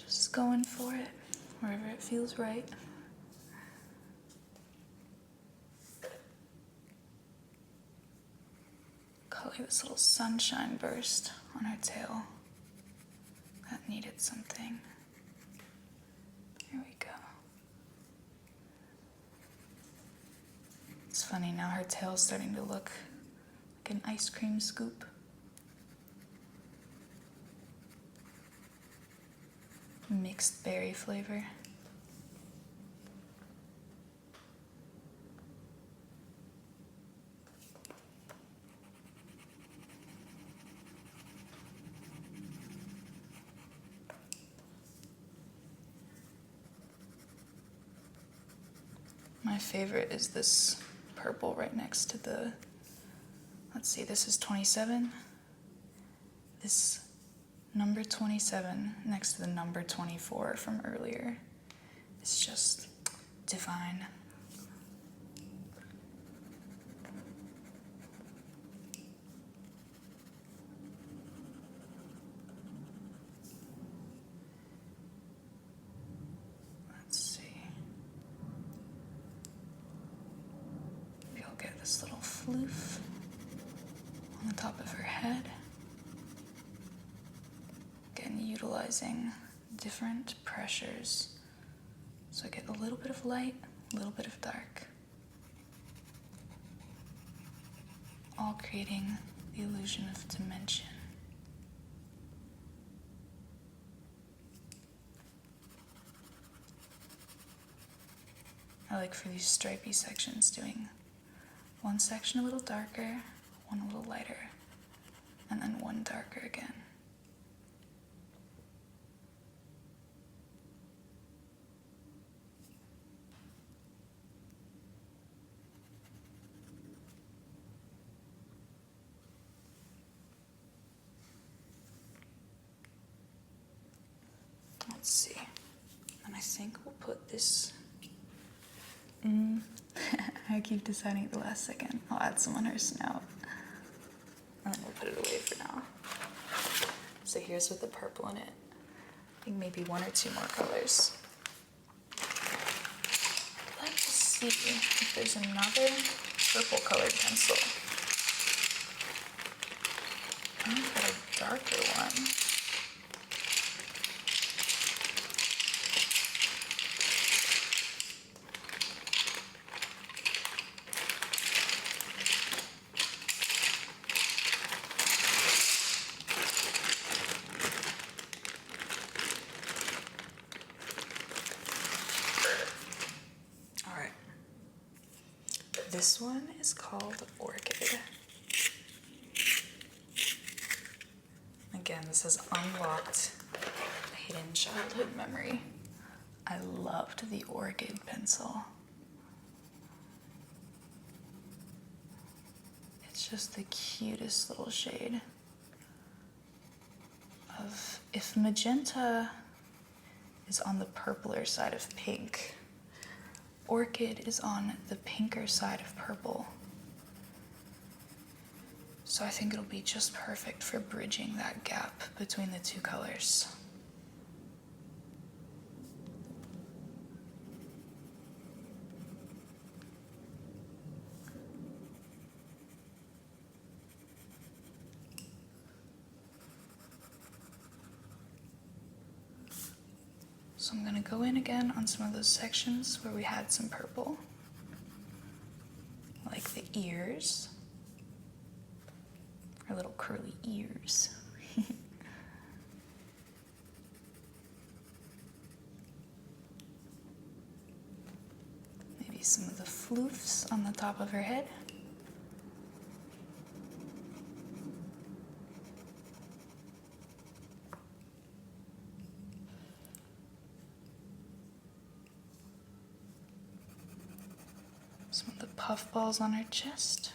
Speaker 1: Just going for it, wherever it feels right. Color this little sunshine burst on her tail. That needed something. Here we go. It's funny, now her tail's starting to look like an ice cream scoop. Mixed berry flavor. My favorite is this purple right next to the, let's see, this is 27. This number 27 next to the number 24 from earlier. It's just divine. Let's see. Maybe I'll get this little floof on the top of her head. Again, utilizing different pressures. So I get a little bit of light, a little bit of dark. All creating the illusion of dimension. I like for these stripy sections doing one section a little darker, one a little lighter, and then one darker again. Let's see. And I think we'll put this. I keep deciding at the last second. I'll add some on her snout. And then we'll put it away for now. So here's with the purple in it. I think maybe one or two more colors. Let's see if there's another purple colored pencil. I've got a darker one. This one is called Orchid. Again, this has unlocked a hidden childhood memory. I loved the Orchid pencil. It's just the cutest little shade of, if magenta is on the purpler side of pink, Orchid is on the pinker side of purple. So I think it'll be just perfect for bridging that gap between the two colors. So I'm going to go in again on some of those sections where we had some purple, like the ears, her little curly ears. Maybe some of the floofs on the top of her head. Some of the puffballs on her chest.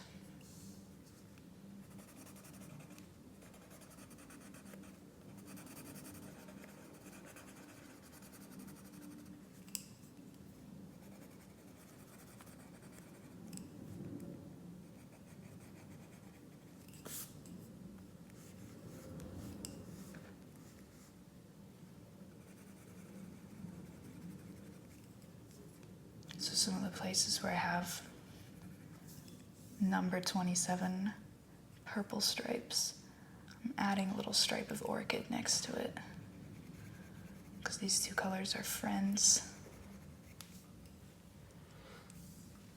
Speaker 1: So some of the places where I have number 27 purple stripes, I'm adding a little stripe of orchid next to it because these two colors are friends.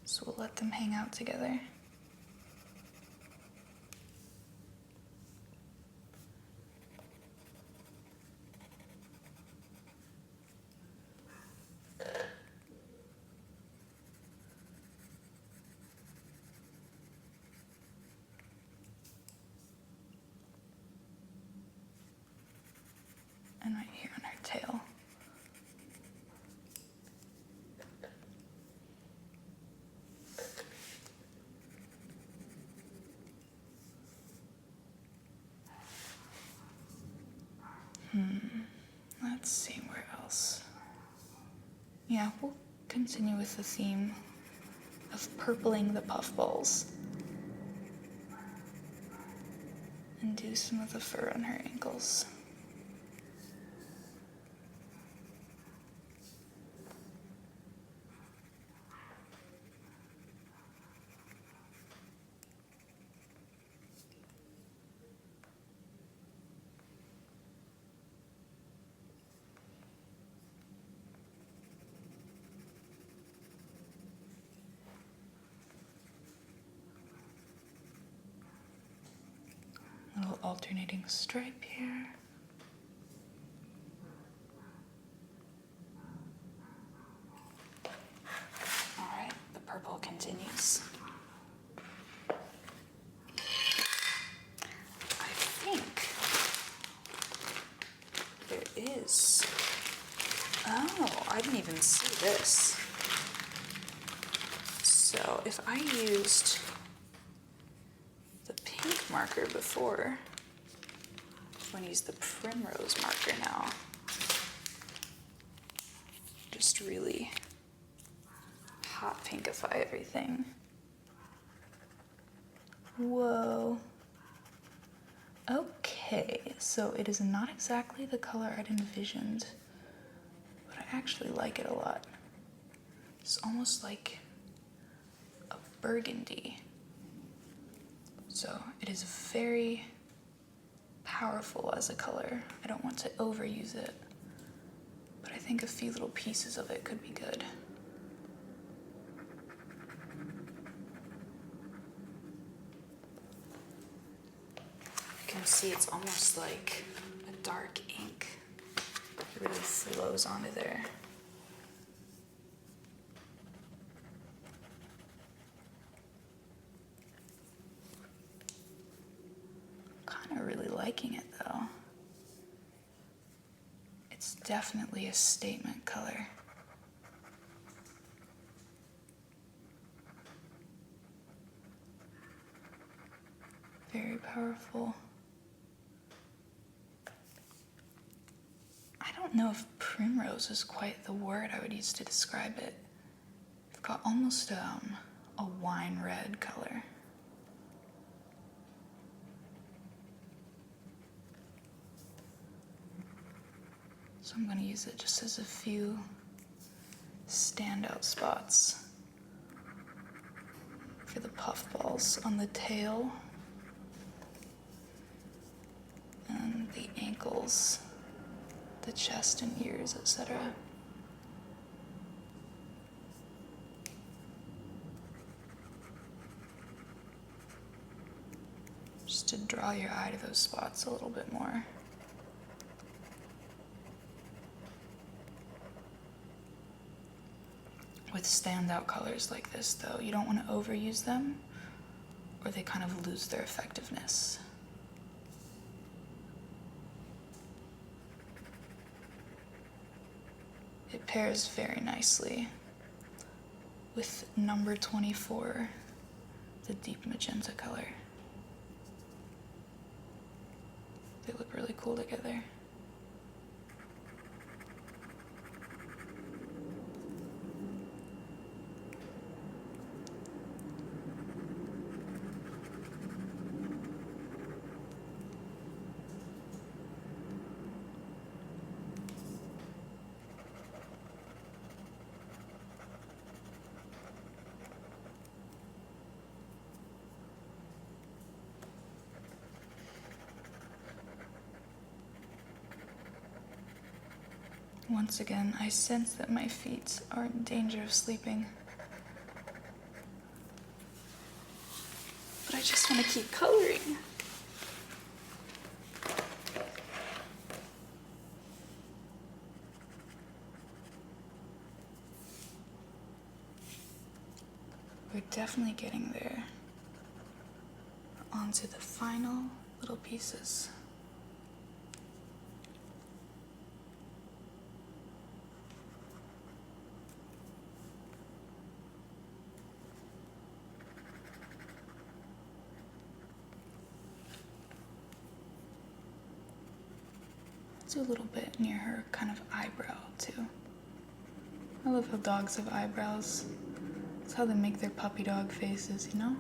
Speaker 1: So we'll let them hang out together. And right here on her tail. Let's see where else. Yeah, we'll continue with the theme of purpling the puffballs. And do some of the fur on her ankles. Little alternating stripe here. All right, the purple continues. I think there is. Oh, I didn't even see this. So if I used the pink marker before, I'm going to use the primrose marker now. Just really hot pinkify everything. Whoa. Okay, so it is not exactly the color I'd envisioned, but I actually like it a lot. It's almost like a burgundy. So it is very powerful as a color. I don't want to overuse it, but I think a few little pieces of it could be good. You can see it's almost like a dark ink. It really flows onto there. Kind of really liking it though. It's definitely a statement color. Very powerful. I don't know if primrose is quite the word I would use to describe it. It's got almost a wine red color. So I'm going to use it just as a few standout spots for the puffballs on the tail and the ankles, the chest and ears, etc. Just to draw your eye to those spots a little bit more. With standout colors like this, though, you don't want to overuse them or they kind of lose their effectiveness. It pairs very nicely with number 24, the deep magenta color. They look really cool together. Once again, I sense that my feet are in danger of sleeping. But I just want to keep coloring. We're definitely getting there. Onto the final little pieces. Do a little bit near her kind of eyebrow too. I love how dogs have eyebrows. It's how they make their puppy dog faces, you know?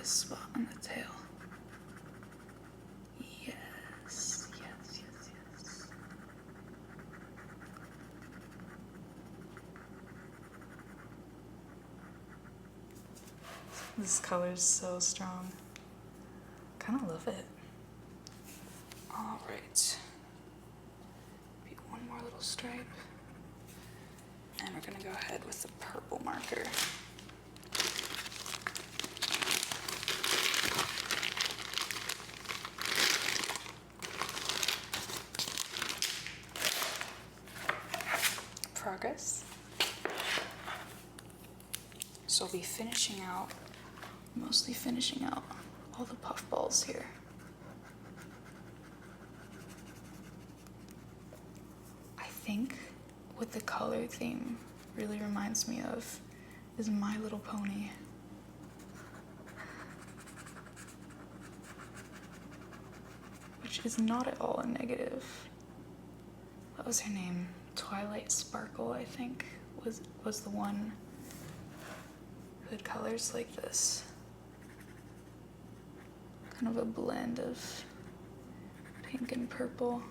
Speaker 1: Spot on the tail. Yes, yes, yes, yes. This color is so strong. Kind of love it. All right. Maybe one more little stripe. And we're gonna go ahead with the purple marker. Progress. So I'll be mostly finishing out all the puff balls here. I think what the color theme really reminds me of is My Little Pony. Which is not at all a negative. What was her name? Twilight Sparkle, I think, was the one who had colors like this. Kind of a blend of pink and purple.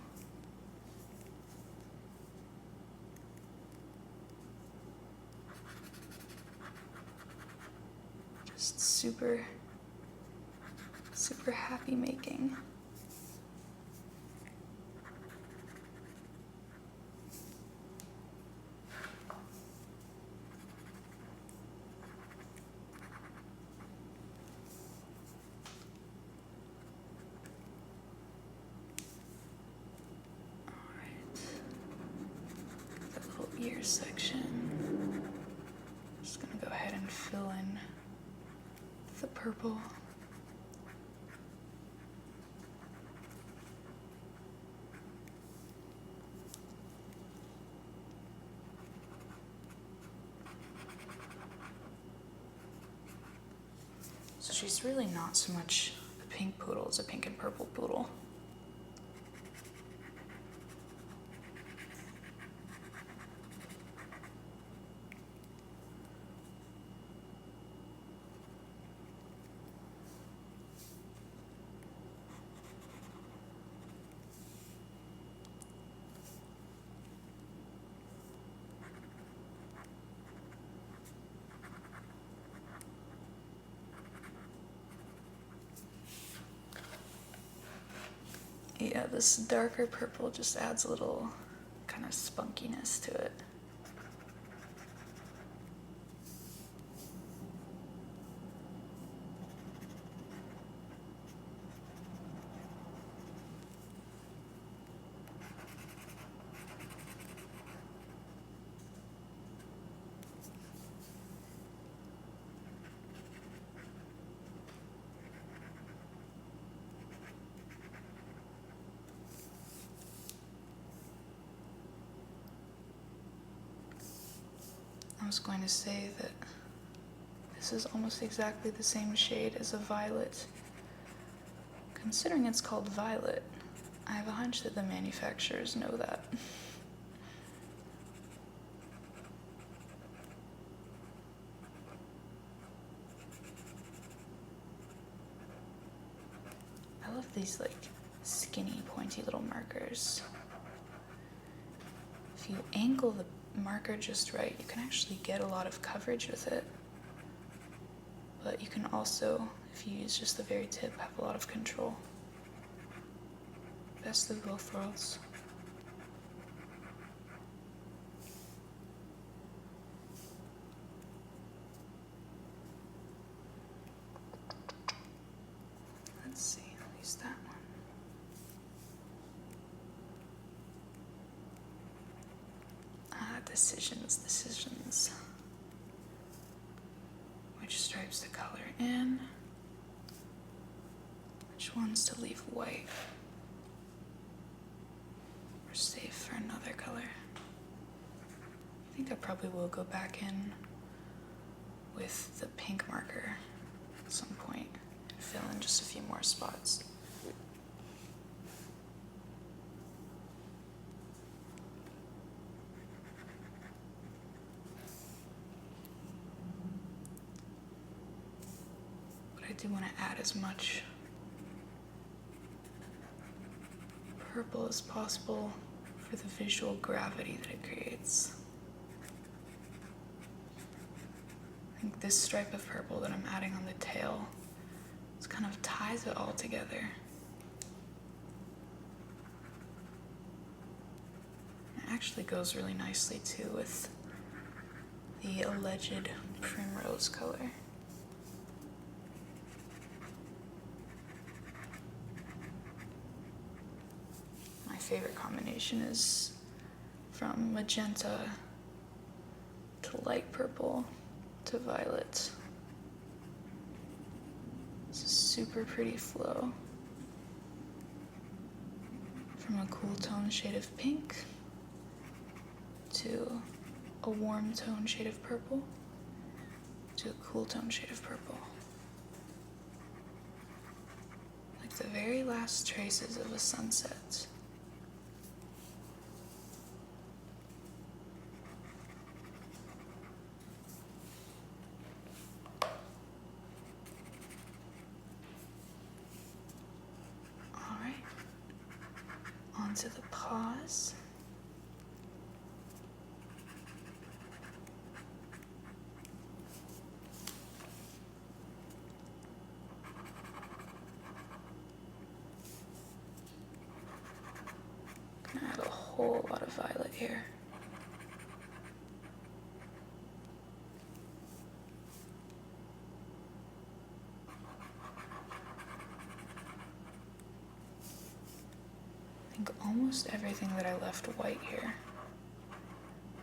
Speaker 1: Just super, super happy making. Ear section. Just gonna go ahead and fill in the purple. So she's really not so much a pink poodle as a pink and purple poodle. Yeah, this darker purple just adds a little kind of spunkiness to it. I was going to say that this is almost exactly the same shade as a violet. Considering it's called violet, I have a hunch that the manufacturers know that. these like skinny, pointy little markers. If you angle the marker just right, you can actually get a lot of coverage with it. But you can also, if you use just the very tip, have a lot of control. Best of both worlds. Let's see, I'll use that one. Decisions. Which stripes to color in, which ones to leave white, or save for another color. I think I probably will go back in with the pink marker at some point and fill in just a few more spots. I do want to add as much purple as possible for the visual gravity that it creates. I think this stripe of purple that I'm adding on the tail just kind of ties it all together. It actually goes really nicely too with the alleged primrose color. Favorite combination is from magenta to light purple to violet. It's a super pretty flow. From a cool tone shade of pink to a warm tone shade of purple to a cool tone shade of purple. Like the very last traces of a sunset. Onto the paws. Gonna add a whole lot of violet here. I think almost everything that I left white here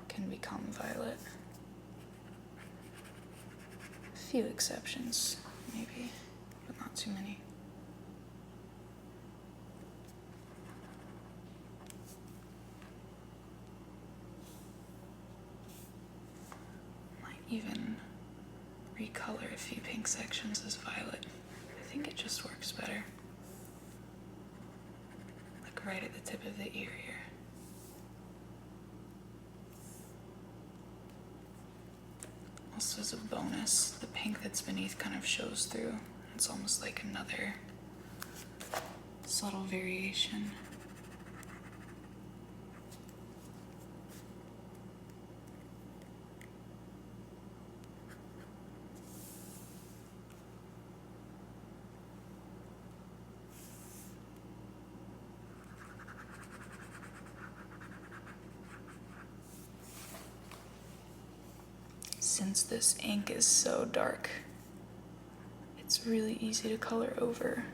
Speaker 1: can become violet. A few exceptions, maybe, but not too many. Might even recolor a few pink sections as violet. I think it just works better. Right at the tip of the ear here. Also as a bonus, the pink that's beneath kind of shows through. It's almost like another subtle variation. Since this ink is so dark, it's really easy to color over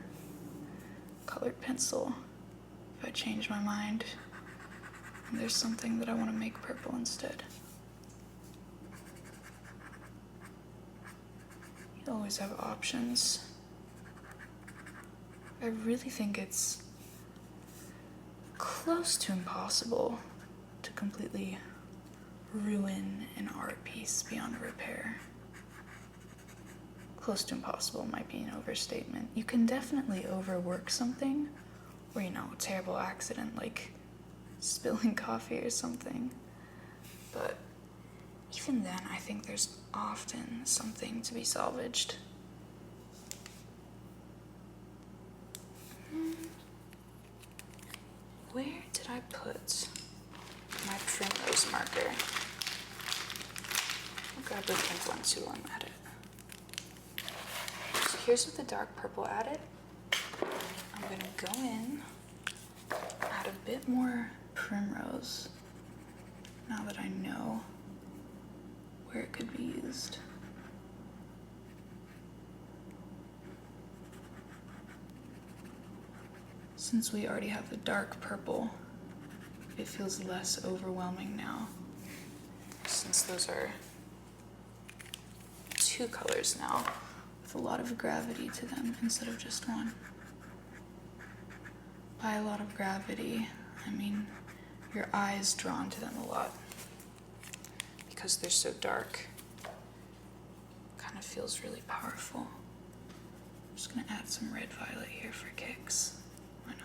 Speaker 1: colored pencil if I change my mind and there's something that I want to make purple instead. You always have options. I really think it's close to impossible to completely ruin an art piece beyond repair. Close to impossible might be an overstatement. You can definitely overwork something, or a terrible accident like spilling coffee or something. But even then, I think there's often something to be salvaged. I put my Primrose marker? I'll grab the pink one too while I'm at it. So here's with the dark purple added. I'm gonna go in, add a bit more Primrose now that I know where it could be used. Since we already have the dark purple, it feels less overwhelming now, since those are two colors now with a lot of gravity to them instead of just one. By a lot of gravity, I mean your eye's drawn to them a lot because they're so dark. Kind of feels really powerful. I'm just gonna add some red violet here for kicks. Why not?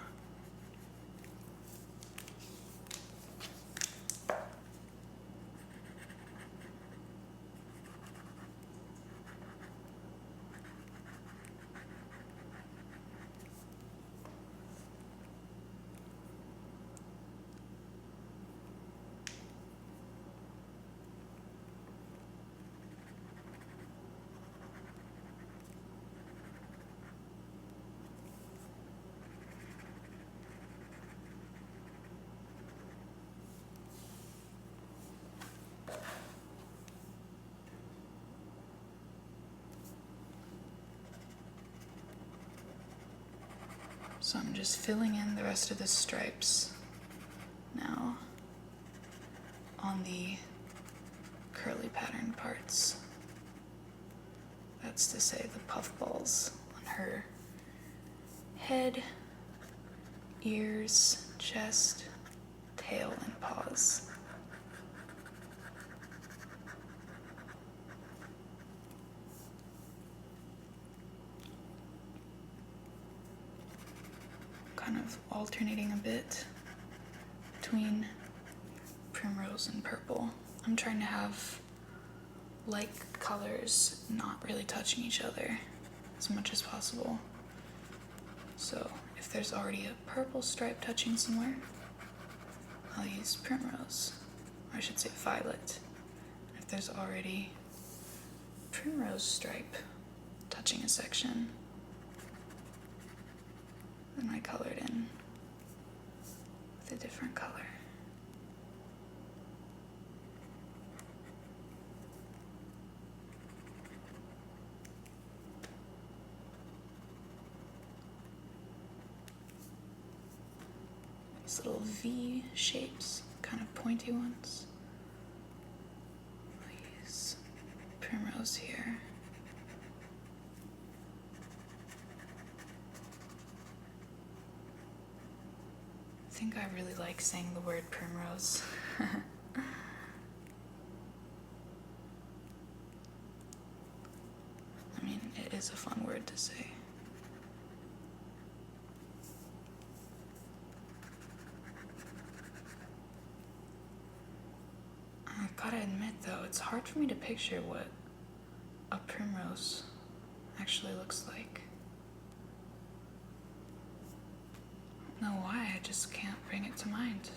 Speaker 1: So I'm just filling in the rest of the stripes now on the curly pattern parts. That's to say the puff balls on her head, ears, chest, tail, and paws. Kind of alternating a bit between primrose and purple. I'm trying to have like colors not really touching each other as much as possible. So if there's already a purple stripe touching somewhere, I'll use primrose, or I should say violet. If there's already primrose stripe touching a section, then I color it in with a different color. These little V shapes, kind of pointy ones. I'll use primrose here. I think I really like saying the word primrose. I mean, it is a fun word to say. I gotta admit though, it's hard for me to picture what a primrose actually looks like. I don't know why, I just can't bring it to mind.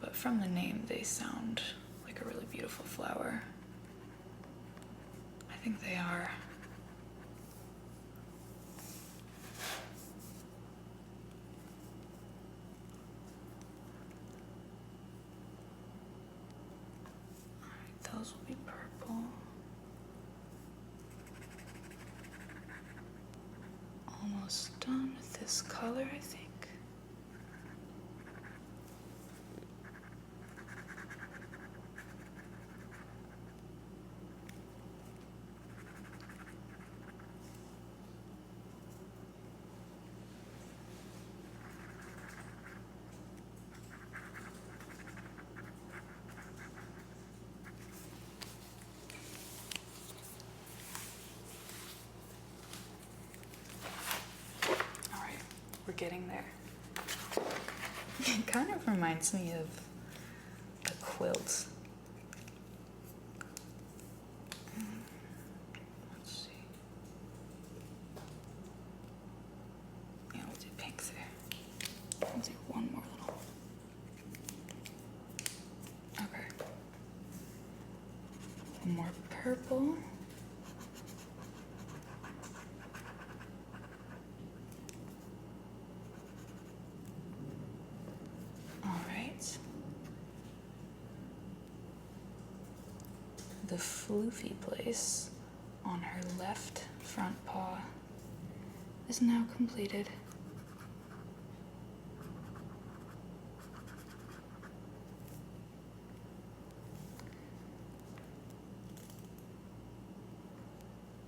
Speaker 1: But from the name, they sound like a really beautiful flower. I think they are. Alright, those will be purple. Almost done with this color, I think. We're getting there. It kind of reminds me of a quilt. Let's see. Yeah, we'll do pink there. little more purple. All right. The floofy place on her left front paw is now completed.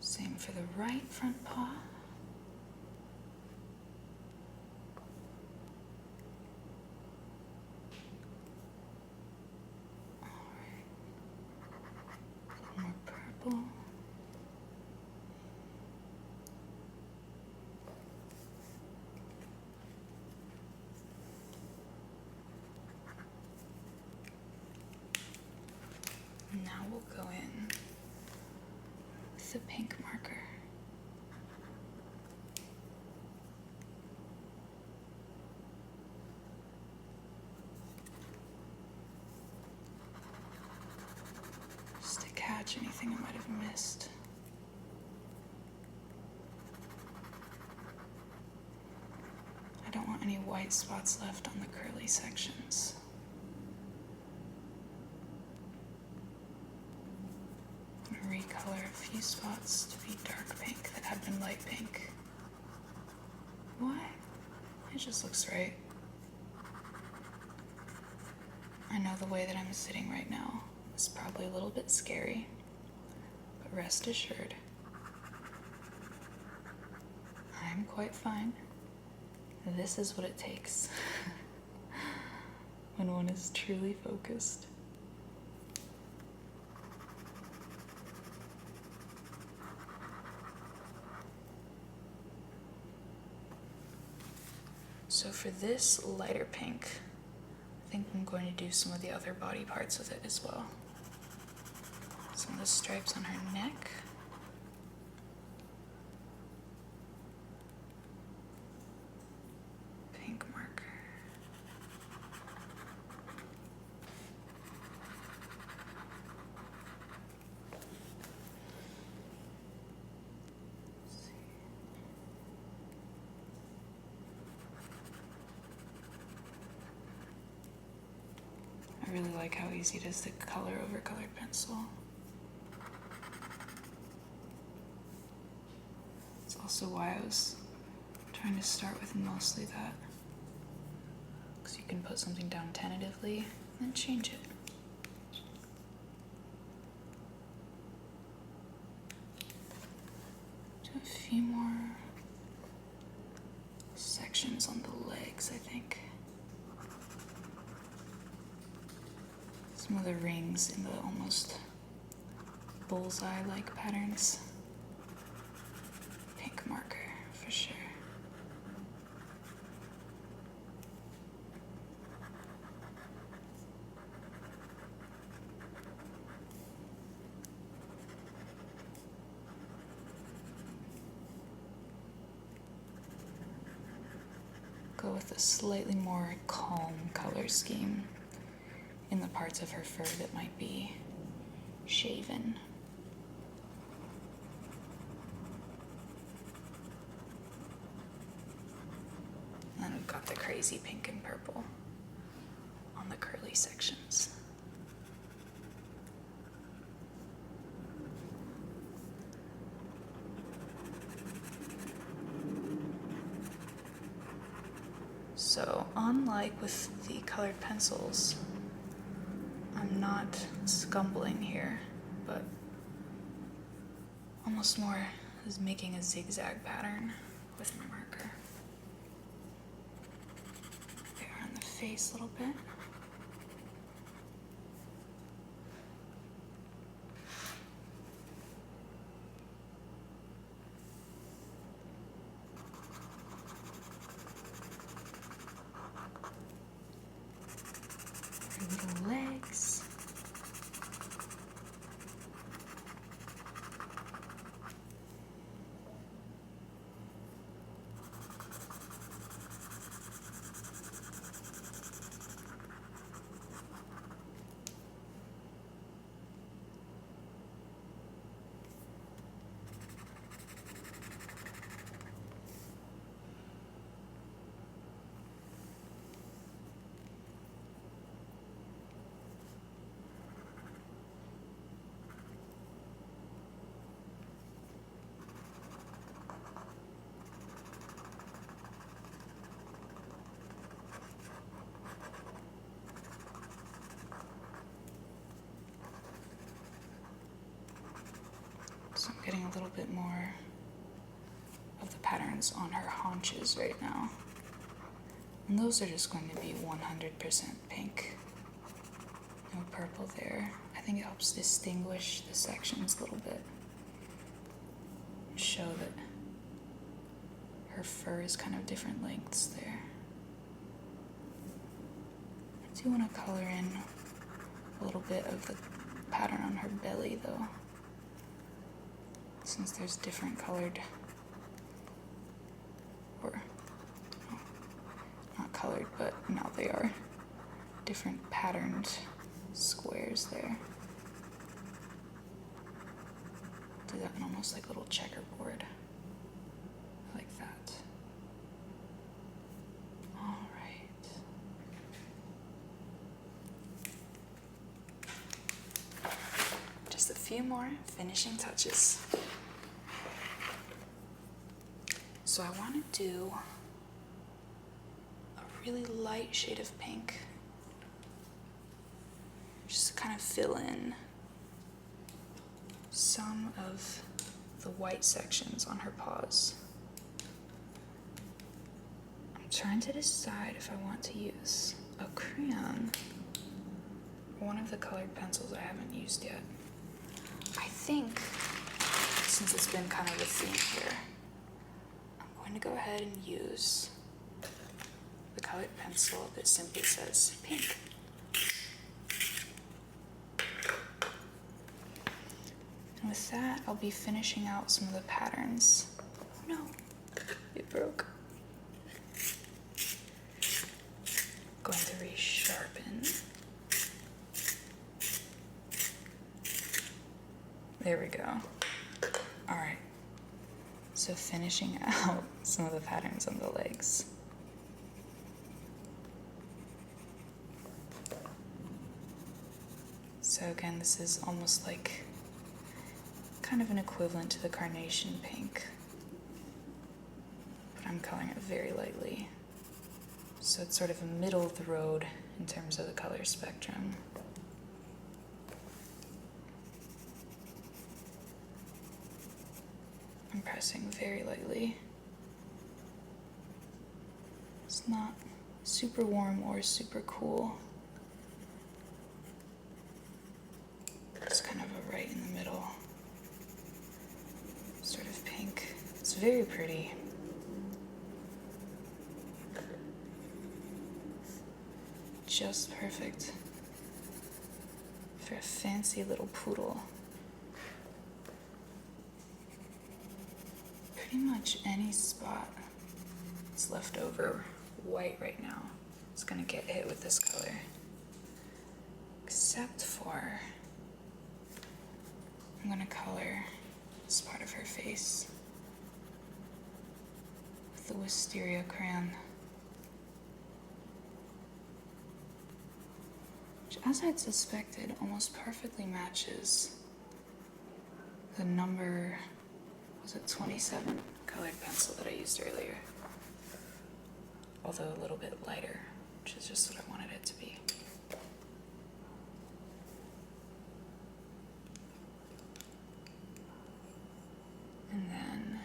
Speaker 1: Same for the right front paw. All right. A little more purple. Now we'll go in with the pink marker. Just to catch anything I might have missed. I don't want any white spots left on the curly sections. Recolor a few spots to be dark pink that had been light pink. What? It just looks right. I know the way that I'm sitting right now is probably a little bit scary, but rest assured, I'm quite fine. This is what it takes when one is truly focused. So for this lighter pink, I think I'm going to do some of the other body parts with it as well. Some of the stripes on her neck. Pink marker. I really like how easy it is to color over colored pencil. It's also why I was trying to start with mostly that. Because you can put something down tentatively and then change it. Do a few more sections on the legs, I think. Some of the rings in the almost bullseye-like patterns. Pink marker, for sure. Go with a slightly more calm color scheme in the parts of her fur that might be shaven. And then we've got the crazy pink and purple on the curly sections. So, unlike with the colored pencils, I'm not scumbling here, but almost more is making a zigzag pattern with my marker. There on the face a little bit. Her little legs. So I'm getting a little bit more of the patterns on her haunches right now. And those are just going to be 100% pink. No purple there. I think it helps distinguish the sections a little bit. Show that her fur is kind of different lengths there. I do want to color in a little bit of the pattern on her belly though, since there's different colored, or no, not colored, but now they are different patterned squares there. Do that in almost like a little checkerboard, like that. All right. Just a few more finishing touches. So I want to do a really light shade of pink, just to kind of fill in some of the white sections on her paws. I'm trying to decide if I want to use a crayon or one of the colored pencils I haven't used yet. I think, since it's been kind of a theme here, I'm going to go ahead and use the colored pencil that simply says pink. And with that, I'll be finishing out some of the patterns. Oh no, it broke. Going to resharpen. There we go. All right, so finishing out some of the patterns on the legs. So again, this is almost like kind of an equivalent to the carnation pink, but I'm coloring it very lightly. So it's sort of a middle of the road in terms of the color spectrum. I'm pressing very lightly. It's not super warm or super cool. It's kind of a right in the middle sort of pink. It's very pretty. Just perfect for a fancy little poodle. Pretty much any spot that's left over white right now is gonna get hit with this color, except for I'm gonna color this part of her face with the Wisteria crayon, which, as I'd suspected, almost perfectly matches the number, was it 27 colored pencil that I used earlier, although a little bit lighter, which is just what I wanted it to be. And then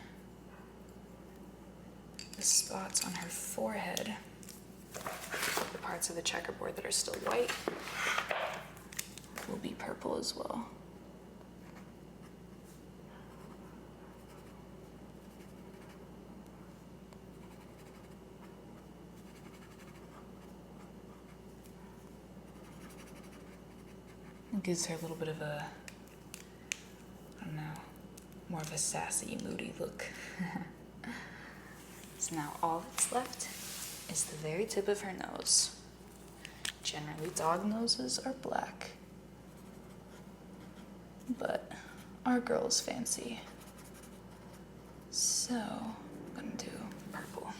Speaker 1: the spots on her forehead, the parts of the checkerboard that are still white, will be purple as well. It gives her a little bit of a, I don't know, more of a sassy, moody look. So now all that's left is the very tip of her nose. Generally, dog noses are black, but our girl is fancy. So I'm gonna do purple.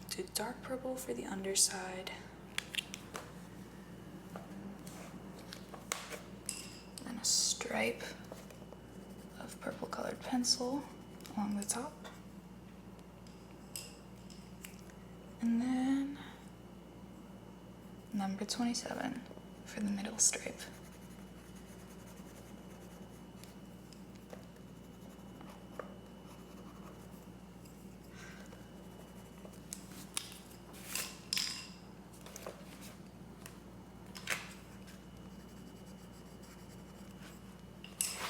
Speaker 1: Do dark purple for the underside. Then a stripe of purple colored pencil along the top. And then number 27 for the middle stripe.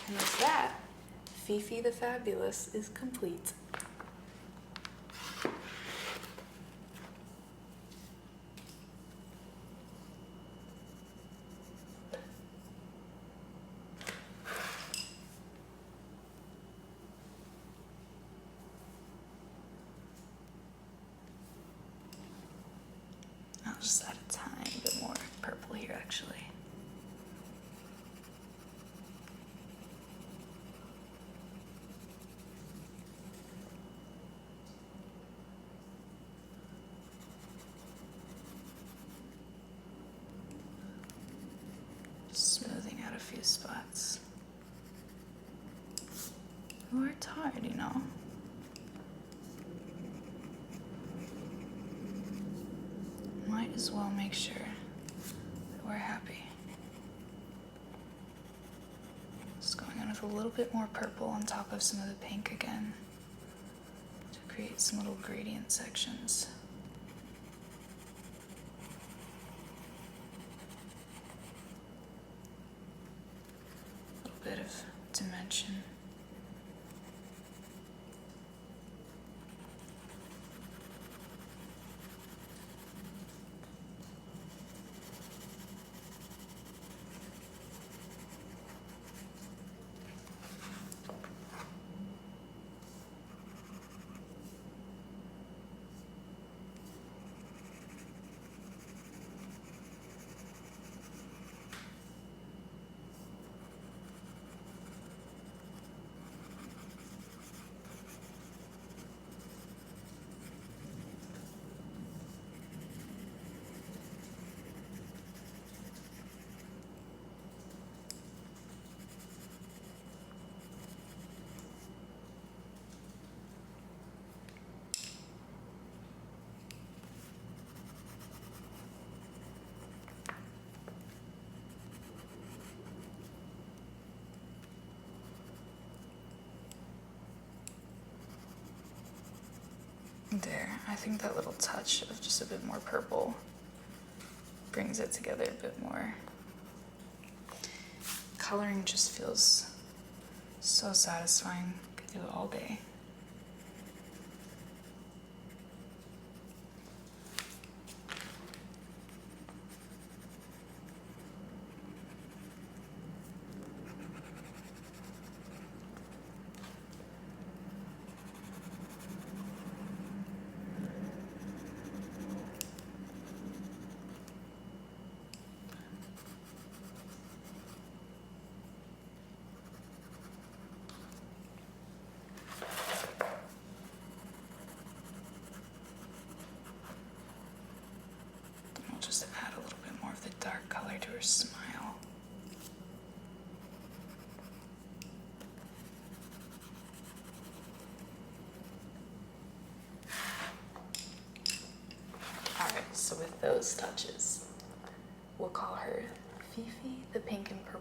Speaker 1: And with that, Fifi the Fabulous is complete. I'll just add a tiny bit more purple here, actually. Smoothing out a few spots. We worked hard, you know. Might as well make sure that we're happy. Just going in with a little bit more purple on top of some of the pink again to create some little gradient sections. A little bit of dimension. There, I think that little touch of just a bit more purple brings it together a bit more. Coloring just feels so satisfying. Could do it all day. Just add a little bit more of the dark color to her smile. Alright, so with those touches, we'll call her Fifi the Pink and Purple.